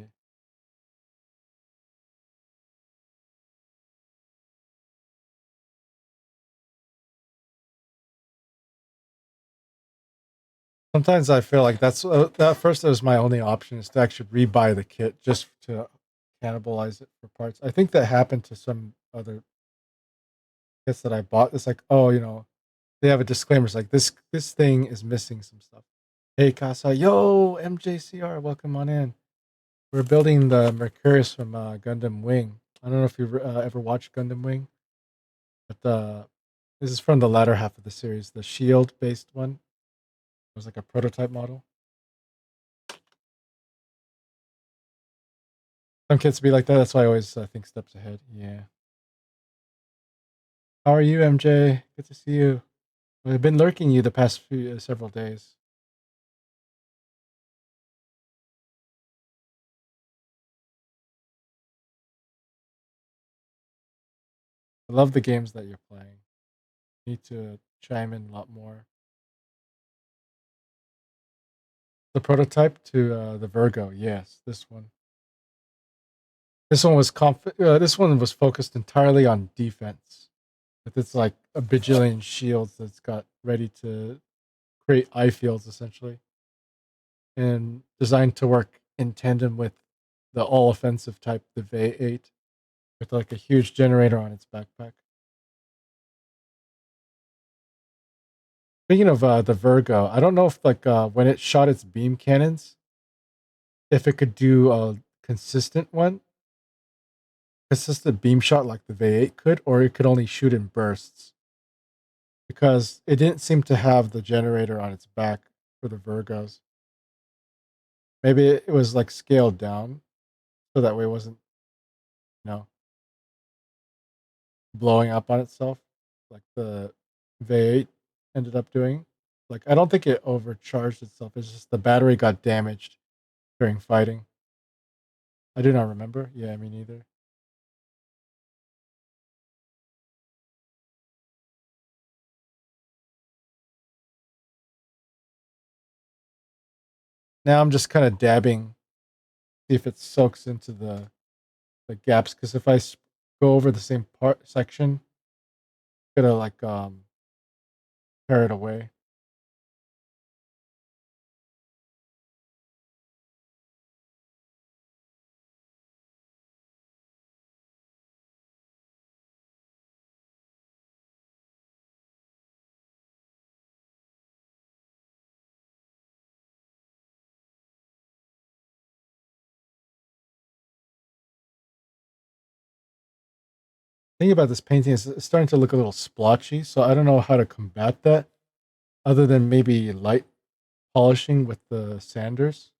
Sometimes I feel like that's that first was my only option is to actually rebuy the kit just to cannibalize it for parts. I think that happened to some other kits that I bought. It's like, oh, they have a disclaimer. It's like this thing is missing some stuff. Hey Casa, yo MJCR, welcome on in. We're building the Mercurius from Gundam Wing. I don't know if you've ever watched Gundam Wing, but this is from the latter half of the series, the shield based one. It was like a prototype model. Some kids be like that. That's why I always think steps ahead. Yeah. How are you, MJ? Good to see you. I've been lurking you the past several days. I love the games that you're playing. Need to chime in a lot more. The prototype to the Virgo. Yes, this one. This one was focused entirely on defense. With its like a bajillion shields that's got ready to create eye fields essentially, and designed to work in tandem with the all offensive type, the V8, with like a huge generator on its backpack. Speaking of the Virgo, I don't know if like when it shot its beam cannons, if it could do a consistent one, consistent beam shot like the V8 could, or it could only shoot in bursts. Because it didn't seem to have the generator on its back for the Virgos. Maybe it was like scaled down so that way it wasn't, you know, blowing up on itself like the V8 ended up doing. Like I don't think it overcharged itself. It's just the battery got damaged during fighting. I do not remember. Yeah, me neither. Now I'm just kind of dabbing, see if it soaks into the gaps. Because if go over the same part section, gonna like tear it away. Thing about this painting is it's starting to look a little splotchy, so I don't know how to combat that other than maybe light polishing with the sanders.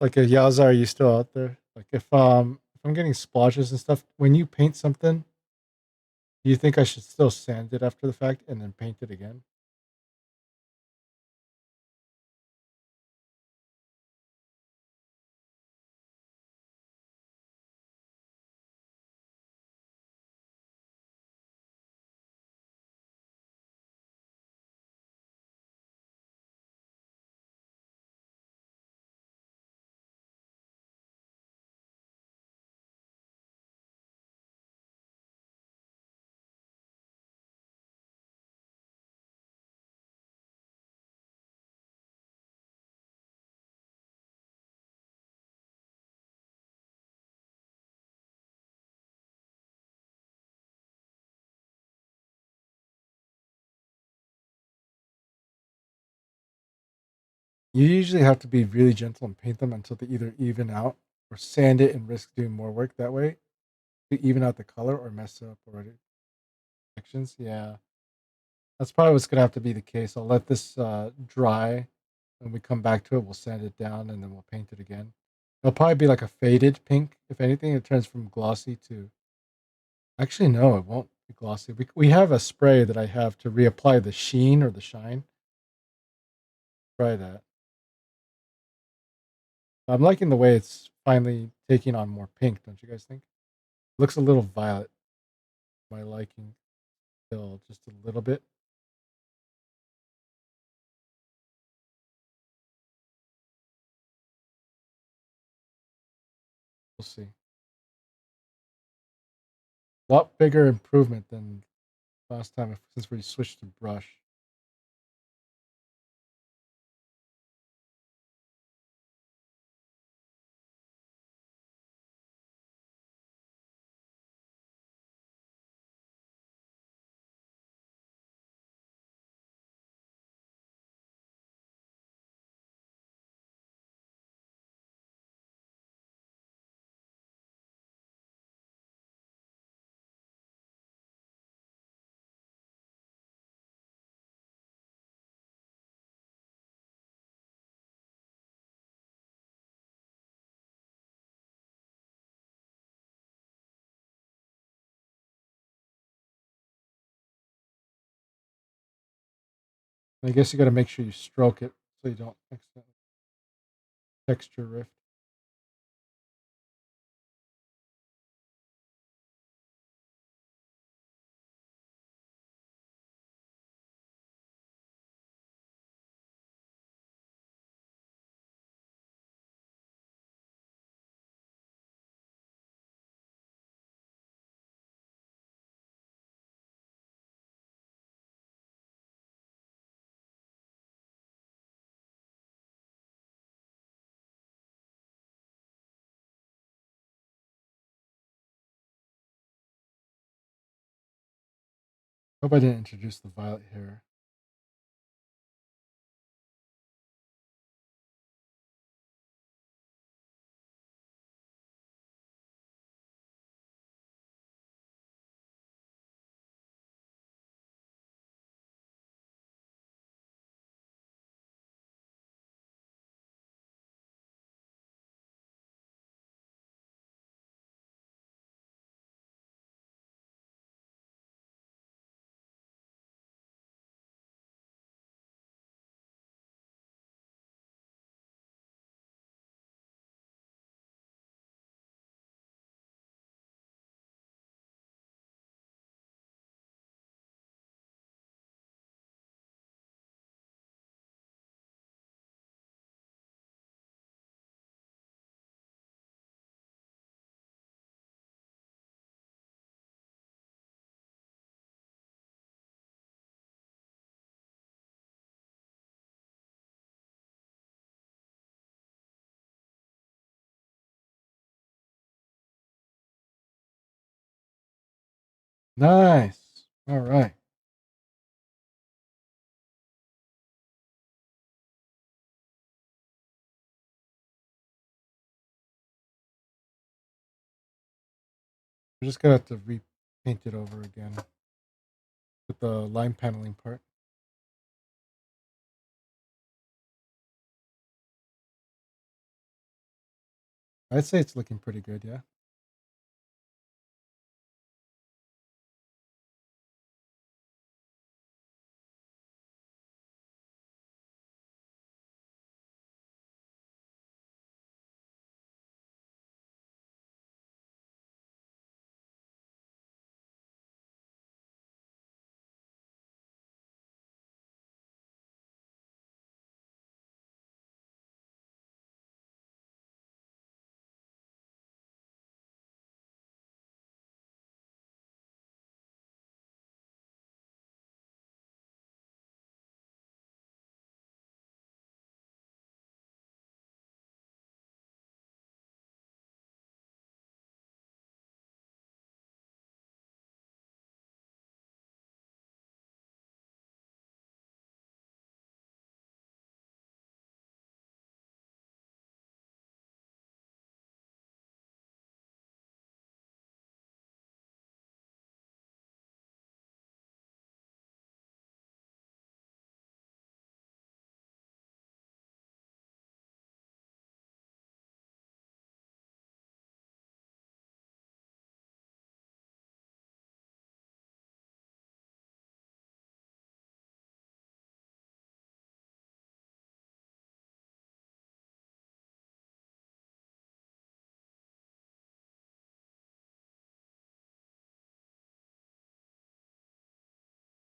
Like Yaza, are you still out there? Like if I'm getting splotches and stuff, when you paint something, do you think I should still sand it after the fact and then paint it again? You usually have to be really gentle and paint them until they either even out or sand it and risk doing more work that way to even out the color or mess up already sections. Yeah. That's probably what's gonna have to be the case. I'll let this dry. When we come back to it, we'll sand it down and then we'll paint it again. It'll probably be like a faded pink. If anything, it turns from glossy to. Actually, no, it won't be glossy. We have a spray that I have to reapply the sheen or the shine. Try that. I'm liking the way it's finally taking on more pink. Don't you guys think? Looks a little violet. My liking still just a little bit. We'll see. A lot bigger improvement than last time since we switched to brush. I guess you got to make sure you stroke it so you don't accidentally texture rift. Hope I didn't introduce the violet here. Nice. All right. We're just gonna have to repaint it over again with the line paneling part. I'd say it's looking pretty good, yeah.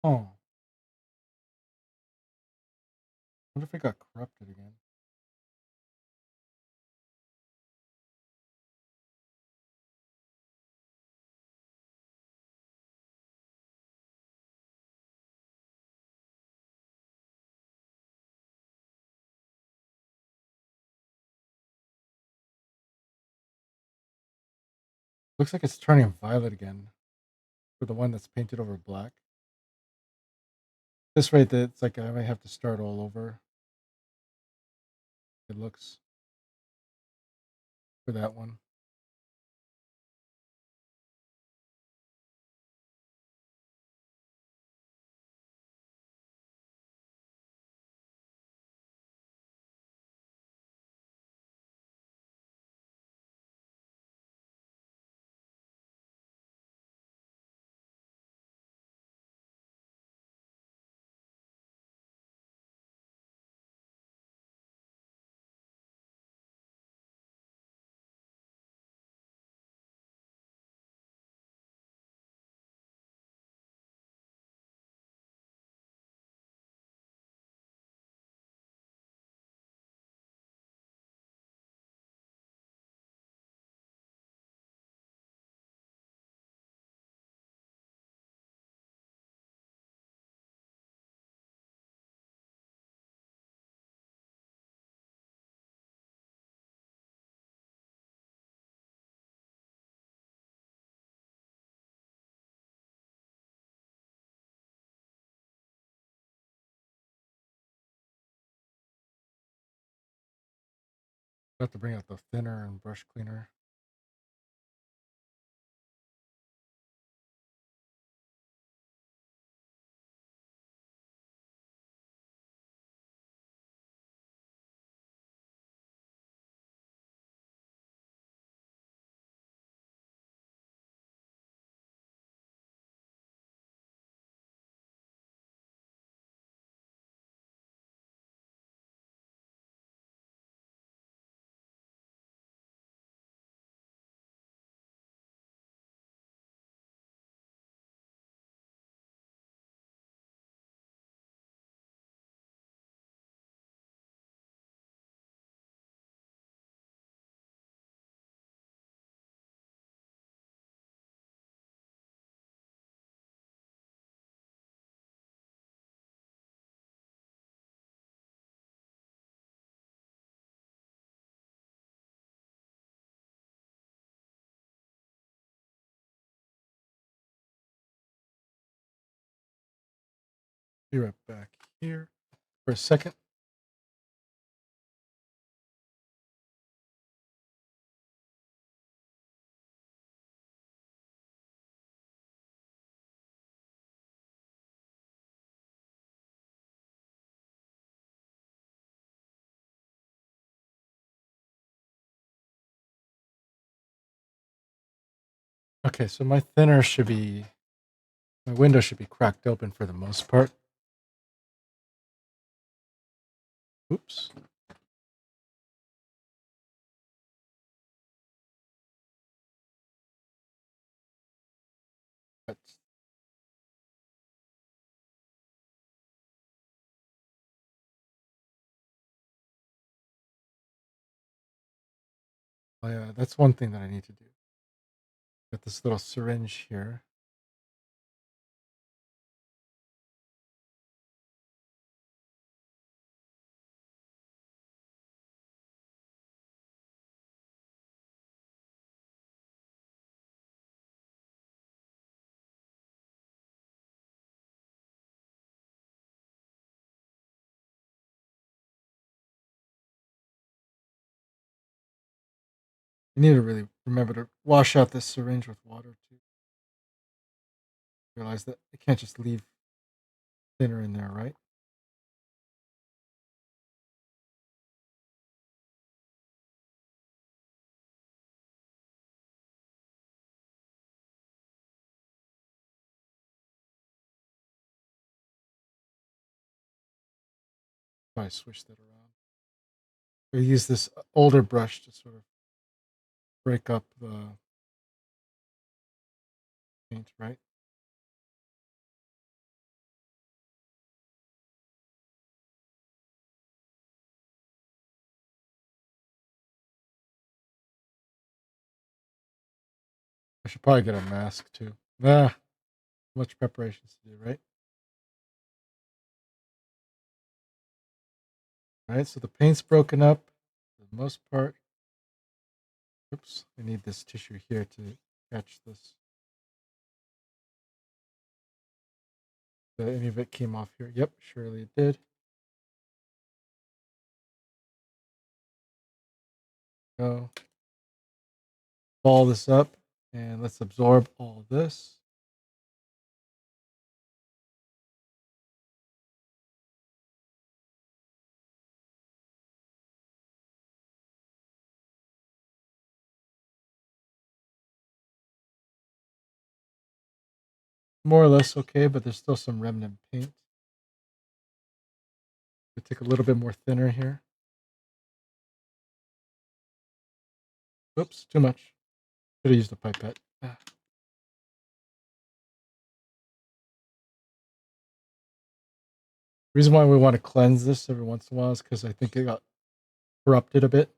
Oh, what if it got corrupted again? Looks like it's turning violet again for the one that's painted over black. This right there, it's like I might have to start all over. It looks for that one. Got to bring out the thinner and brush cleaner. Be right back here for a second. Okay, so my window should be cracked open for the most part. Oops. That's, oh yeah, that's one thing that I need to do. Got this little syringe here. You need to really remember to wash out this syringe with water too. Realize that I can't just leave thinner in there, right? So I switch that around. I use this older brush to sort of break up the paint, right? I should probably get a mask too. Much preparations to do, right? All right, so the paint's broken up for the most part. Oops, I need this tissue here to catch this. Did any of it came off here? Yep, surely it did. Go. Ball this up and let's absorb all this. More or less okay, but there's still some remnant paint. We take a little bit more thinner here. Oops, too much. Could have used a pipette. Reason why we want to cleanse this every once in a while is because I think it got corrupted a bit.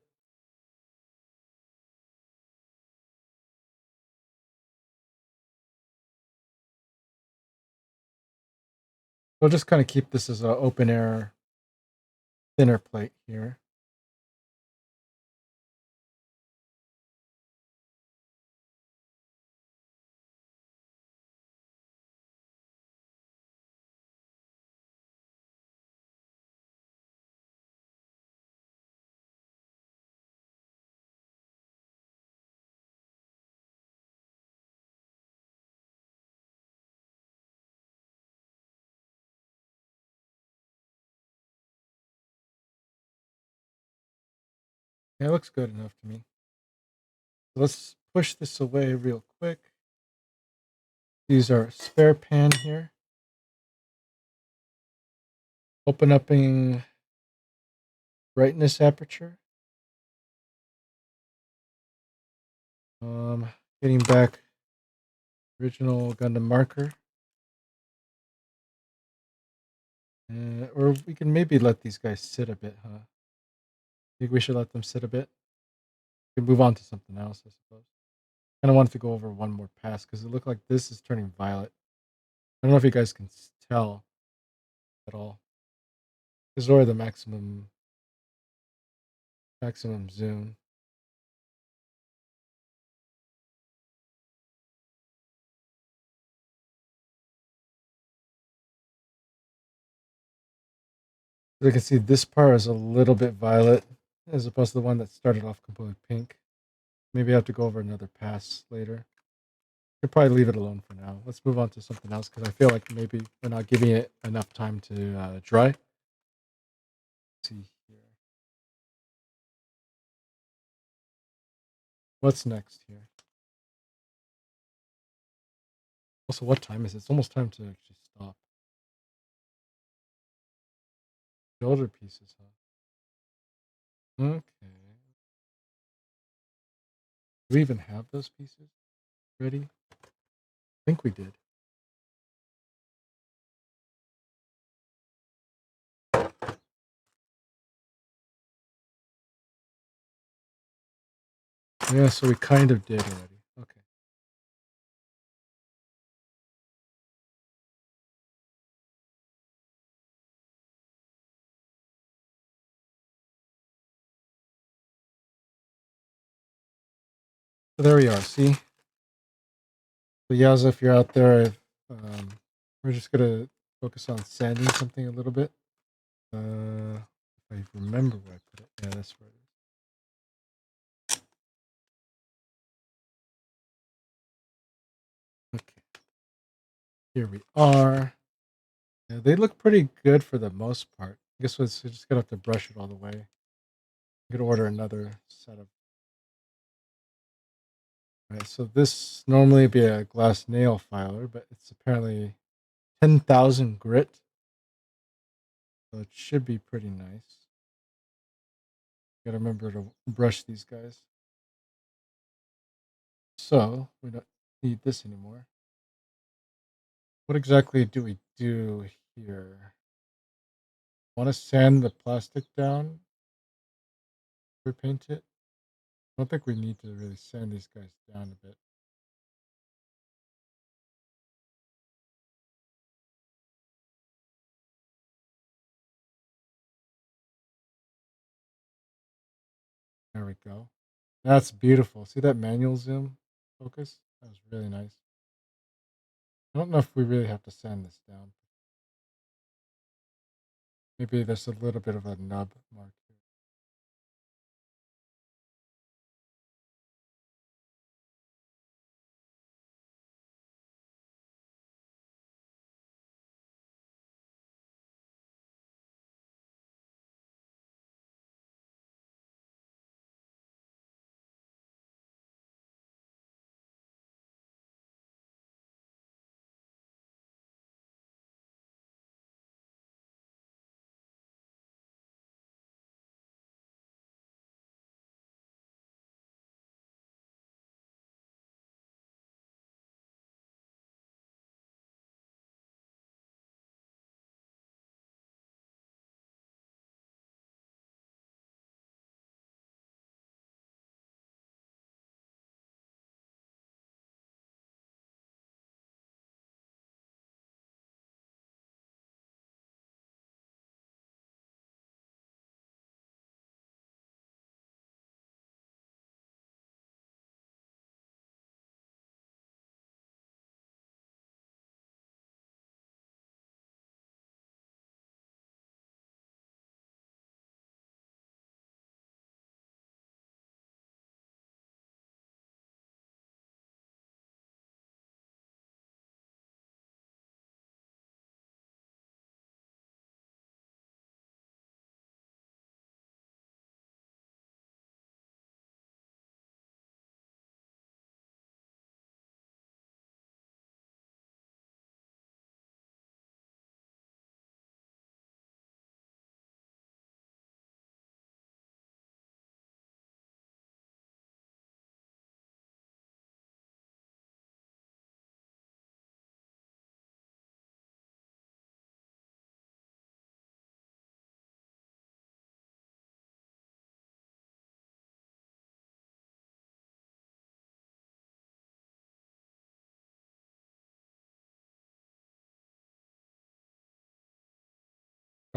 We'll just kind of keep this as an open air thinner plate here. Yeah, it looks good enough to me. Let's push this away real quick. Use our spare pan here. Open up in brightness aperture. Getting back original Gundam marker. Or we can maybe let these guys sit a bit, huh? Think we should let them sit a bit. We can move on to something else, I suppose. Kind of wanted to go over one more pass because it looked like this is turning violet. I don't know if you guys can tell at all. This is where the maximum zoom. As you can see, this part is a little bit violet as opposed to the one that started off completely pink. Maybe I have to go over another pass later. Could probably leave it alone for now. Let's move on to something else because I feel like maybe we're not giving it enough time to dry. Let's see here. What's next here? Also, what time is it? It's almost time to actually stop. Shoulder pieces, huh? Okay. Do we even have those pieces ready? I think we did. Yeah, so we kind of did already. Okay. So there we are. See? So Yaza, if you're out there, we're just gonna focus on sanding something a little bit. If I remember where I put it. Yeah, that's where it is. Okay. Here we are. Yeah, they look pretty good for the most part. I guess we're just gonna have to brush it all the way. I'm gonna order another set of. All right, so this normally be a glass nail filer, but it's apparently 10,000 grit. So it should be pretty nice. Gotta remember to brush these guys. So we don't need this anymore. What exactly do we do here? Want to sand the plastic down or paint it? I don't think we need to really sand these guys down a bit. There we go. That's beautiful. See that manual zoom focus? That was really nice. I don't know if we really have to sand this down. Maybe there's a little bit of a nub mark here.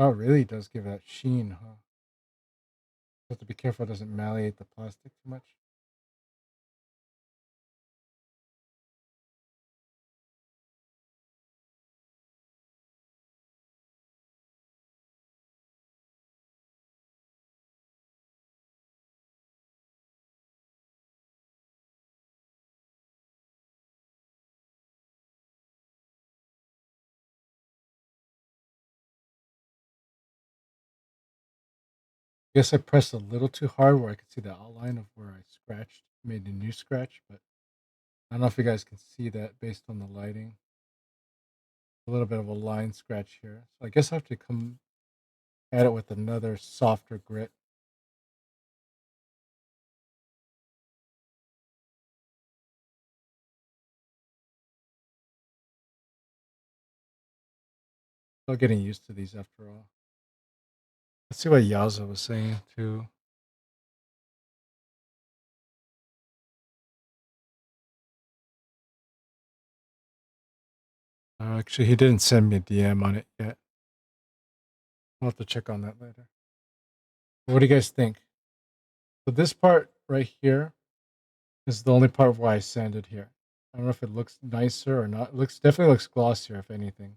Oh, it really does give that sheen, huh? Have to be careful it doesn't malleate the plastic too much. Guess I pressed a little too hard where I could see the outline of where I scratched, made a new scratch, but I don't know if you guys can see that based on the lighting. A little bit of a line scratch here. So I guess I have to come at it with another softer grit. Still getting used to these after all. Let's see what Yaza was saying too. Actually, he didn't send me a DM on it yet. I'll have to check on that later. What do you guys think? So this part right here is the only part where I sanded here. I don't know if it looks nicer or not. It looks definitely looks glossier, if anything.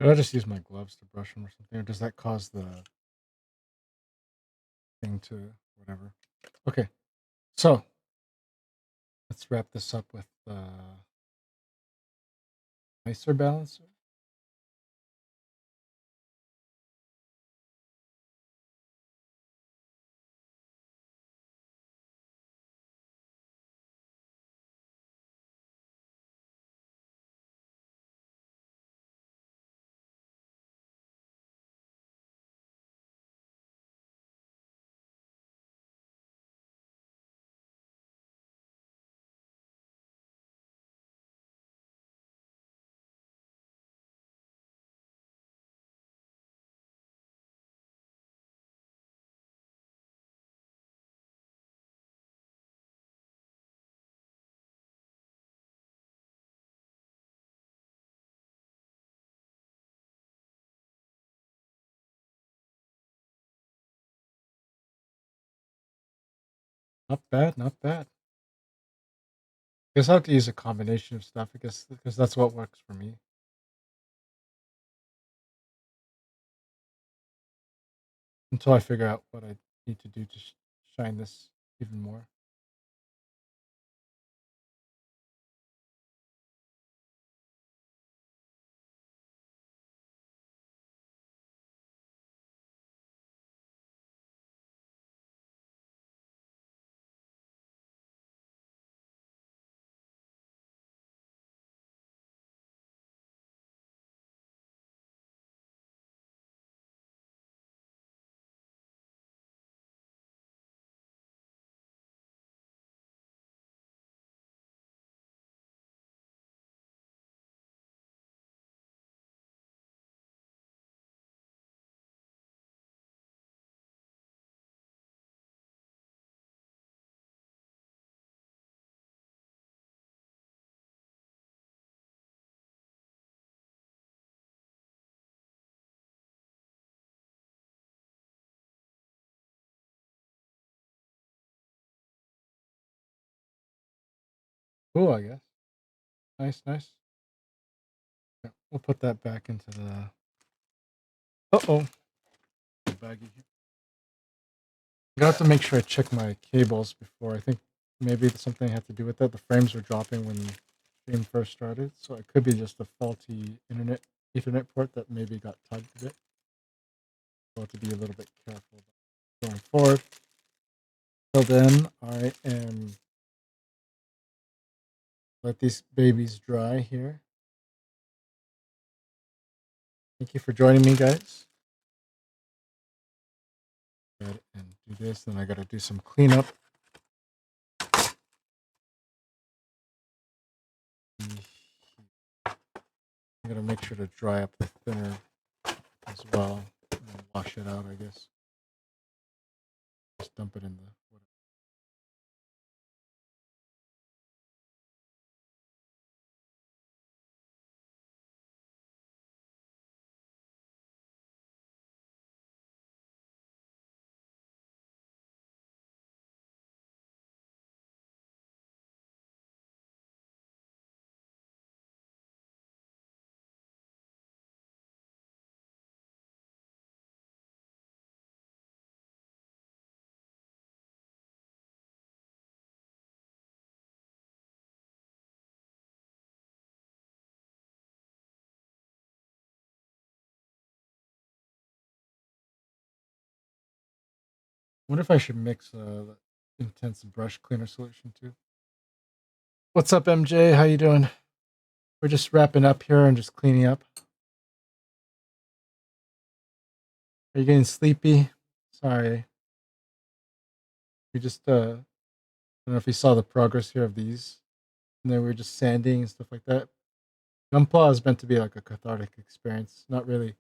Should I just use my gloves to brush them or something? Or does that cause the thing to whatever? Okay, so let's wrap this up with nicer balancer. Not bad, not bad. Guess I have to use a combination of stuff. I guess because that's what works for me. Until I figure out what I need to do to shine this even more. Cool, I guess. Nice, nice. Yeah, we'll put that back into the. Uh-oh. Baggy here. I got to make sure I check my cables before. I think maybe something had to do with that. The frames were dropping when the stream first started, so it could be just a faulty internet Ethernet port that maybe got tugged a bit. So I have to be a little bit careful going forward. Till then, I am let these babies dry here. Thank you for joining me, guys. Go ahead and do this, then I got to do some cleanup. I'm gonna make sure to dry up the thinner as well and then wash it out, I guess. Just dump it in the. Wonder if I should mix the intense brush cleaner solution too. What's up, MJ? How you doing? We're just wrapping up here and just cleaning up. Are you getting sleepy? Sorry. We just I don't know if you saw the progress here of these. And then we were just sanding and stuff like that. Gunpla is meant to be like a cathartic experience. Not really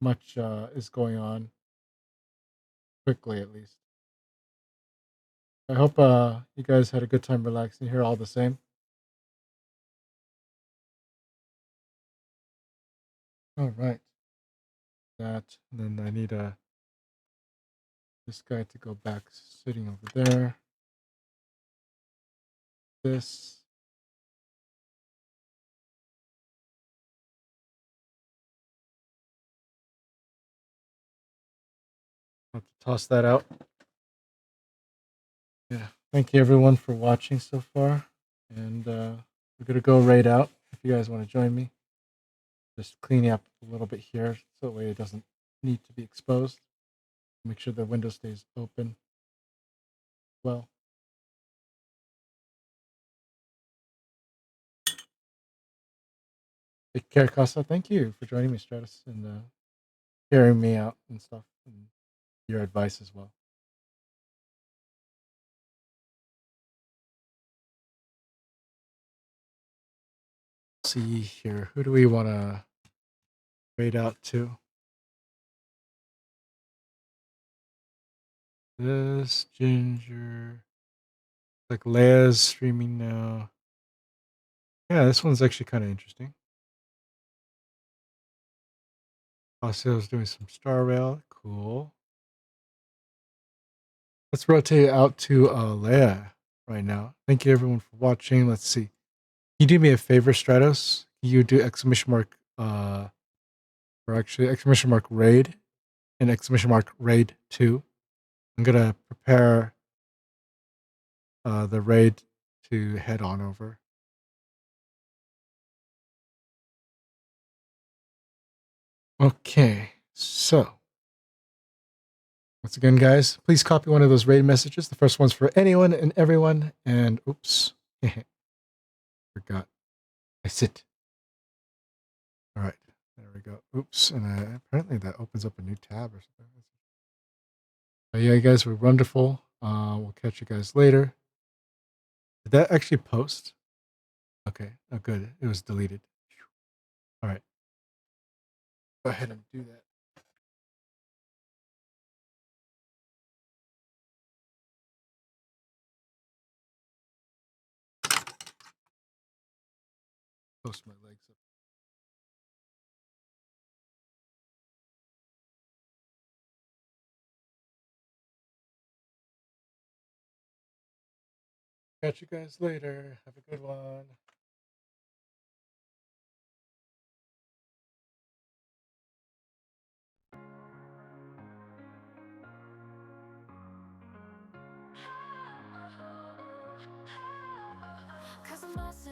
much is going on quickly, at least. I hope you guys had a good time relaxing here all the same. All right. That, and then I need this guy to go back sitting over there. This. I'll have to toss that out. Yeah. Thank you everyone for watching so far. And we're gonna go right out if you guys want to join me. Just cleaning up a little bit here so that way it doesn't need to be exposed. Make sure the window stays open. Well. Take care, Casa. Thank you for joining me, Stratus, and hearing me out and stuff, and your advice as well. See here, who do we want to trade out to? This Ginger, like Leia's streaming now. Yeah, this one's actually kind of interesting. Oseo's doing some Star Rail. Cool. Let's rotate out to Leia right now. Thank you everyone for watching. Let's see. Can you do me a favor, Stratos? Can you do exclamation mark or actually exclamation mark raid and exclamation mark raid 2. I'm gonna prepare the raid to head on over. Okay, so once again, guys, please copy one of those raid messages. The first one's for anyone and everyone. And oops, forgot. I sit. All right, there we go. Oops, and apparently that opens up a new tab or something. Yeah, you guys were wonderful. We'll catch you guys later. Did that actually post? Okay, oh good. It was deleted. All right, go ahead and do that. Post my legs up. catch you guys later. Have a good one. Cause I'm Master,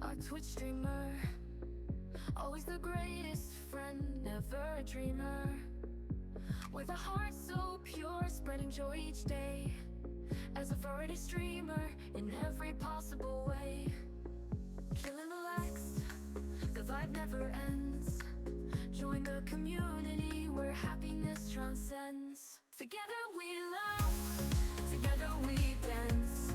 our Twitch streamer. Always the greatest friend, never a dreamer. With a heart so pure, spreading joy each day. As a variety streamer, in every possible way. Chill and relax, the vibe never ends. Join the community where happiness transcends. Together we laugh, together we dance.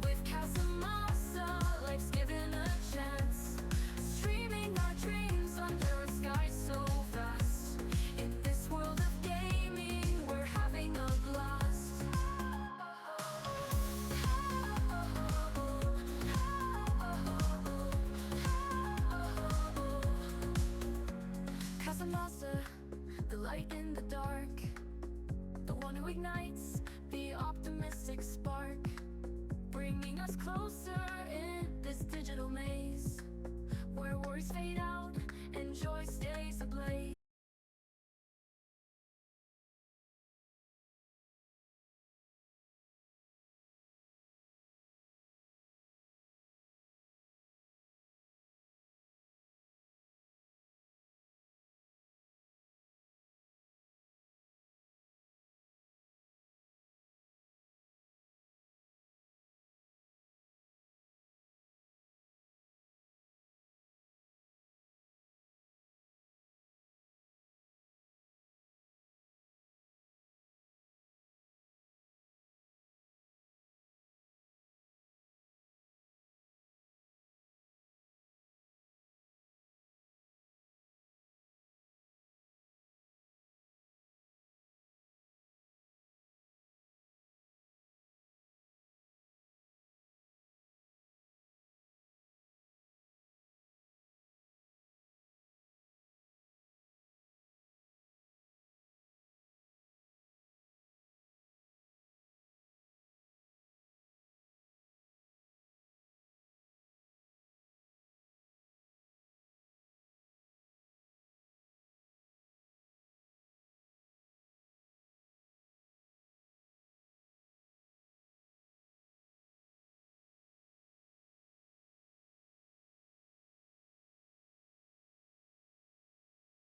With Casamasa, life's given a chance. Streaming our dreams under a sky so vast. In this world of gaming, we're having a blast. Casamasa, the light in the dark. The one who ignites the optimistic spark. Bringing us closer in this digital maze, where worries fade out and joy stays ablaze.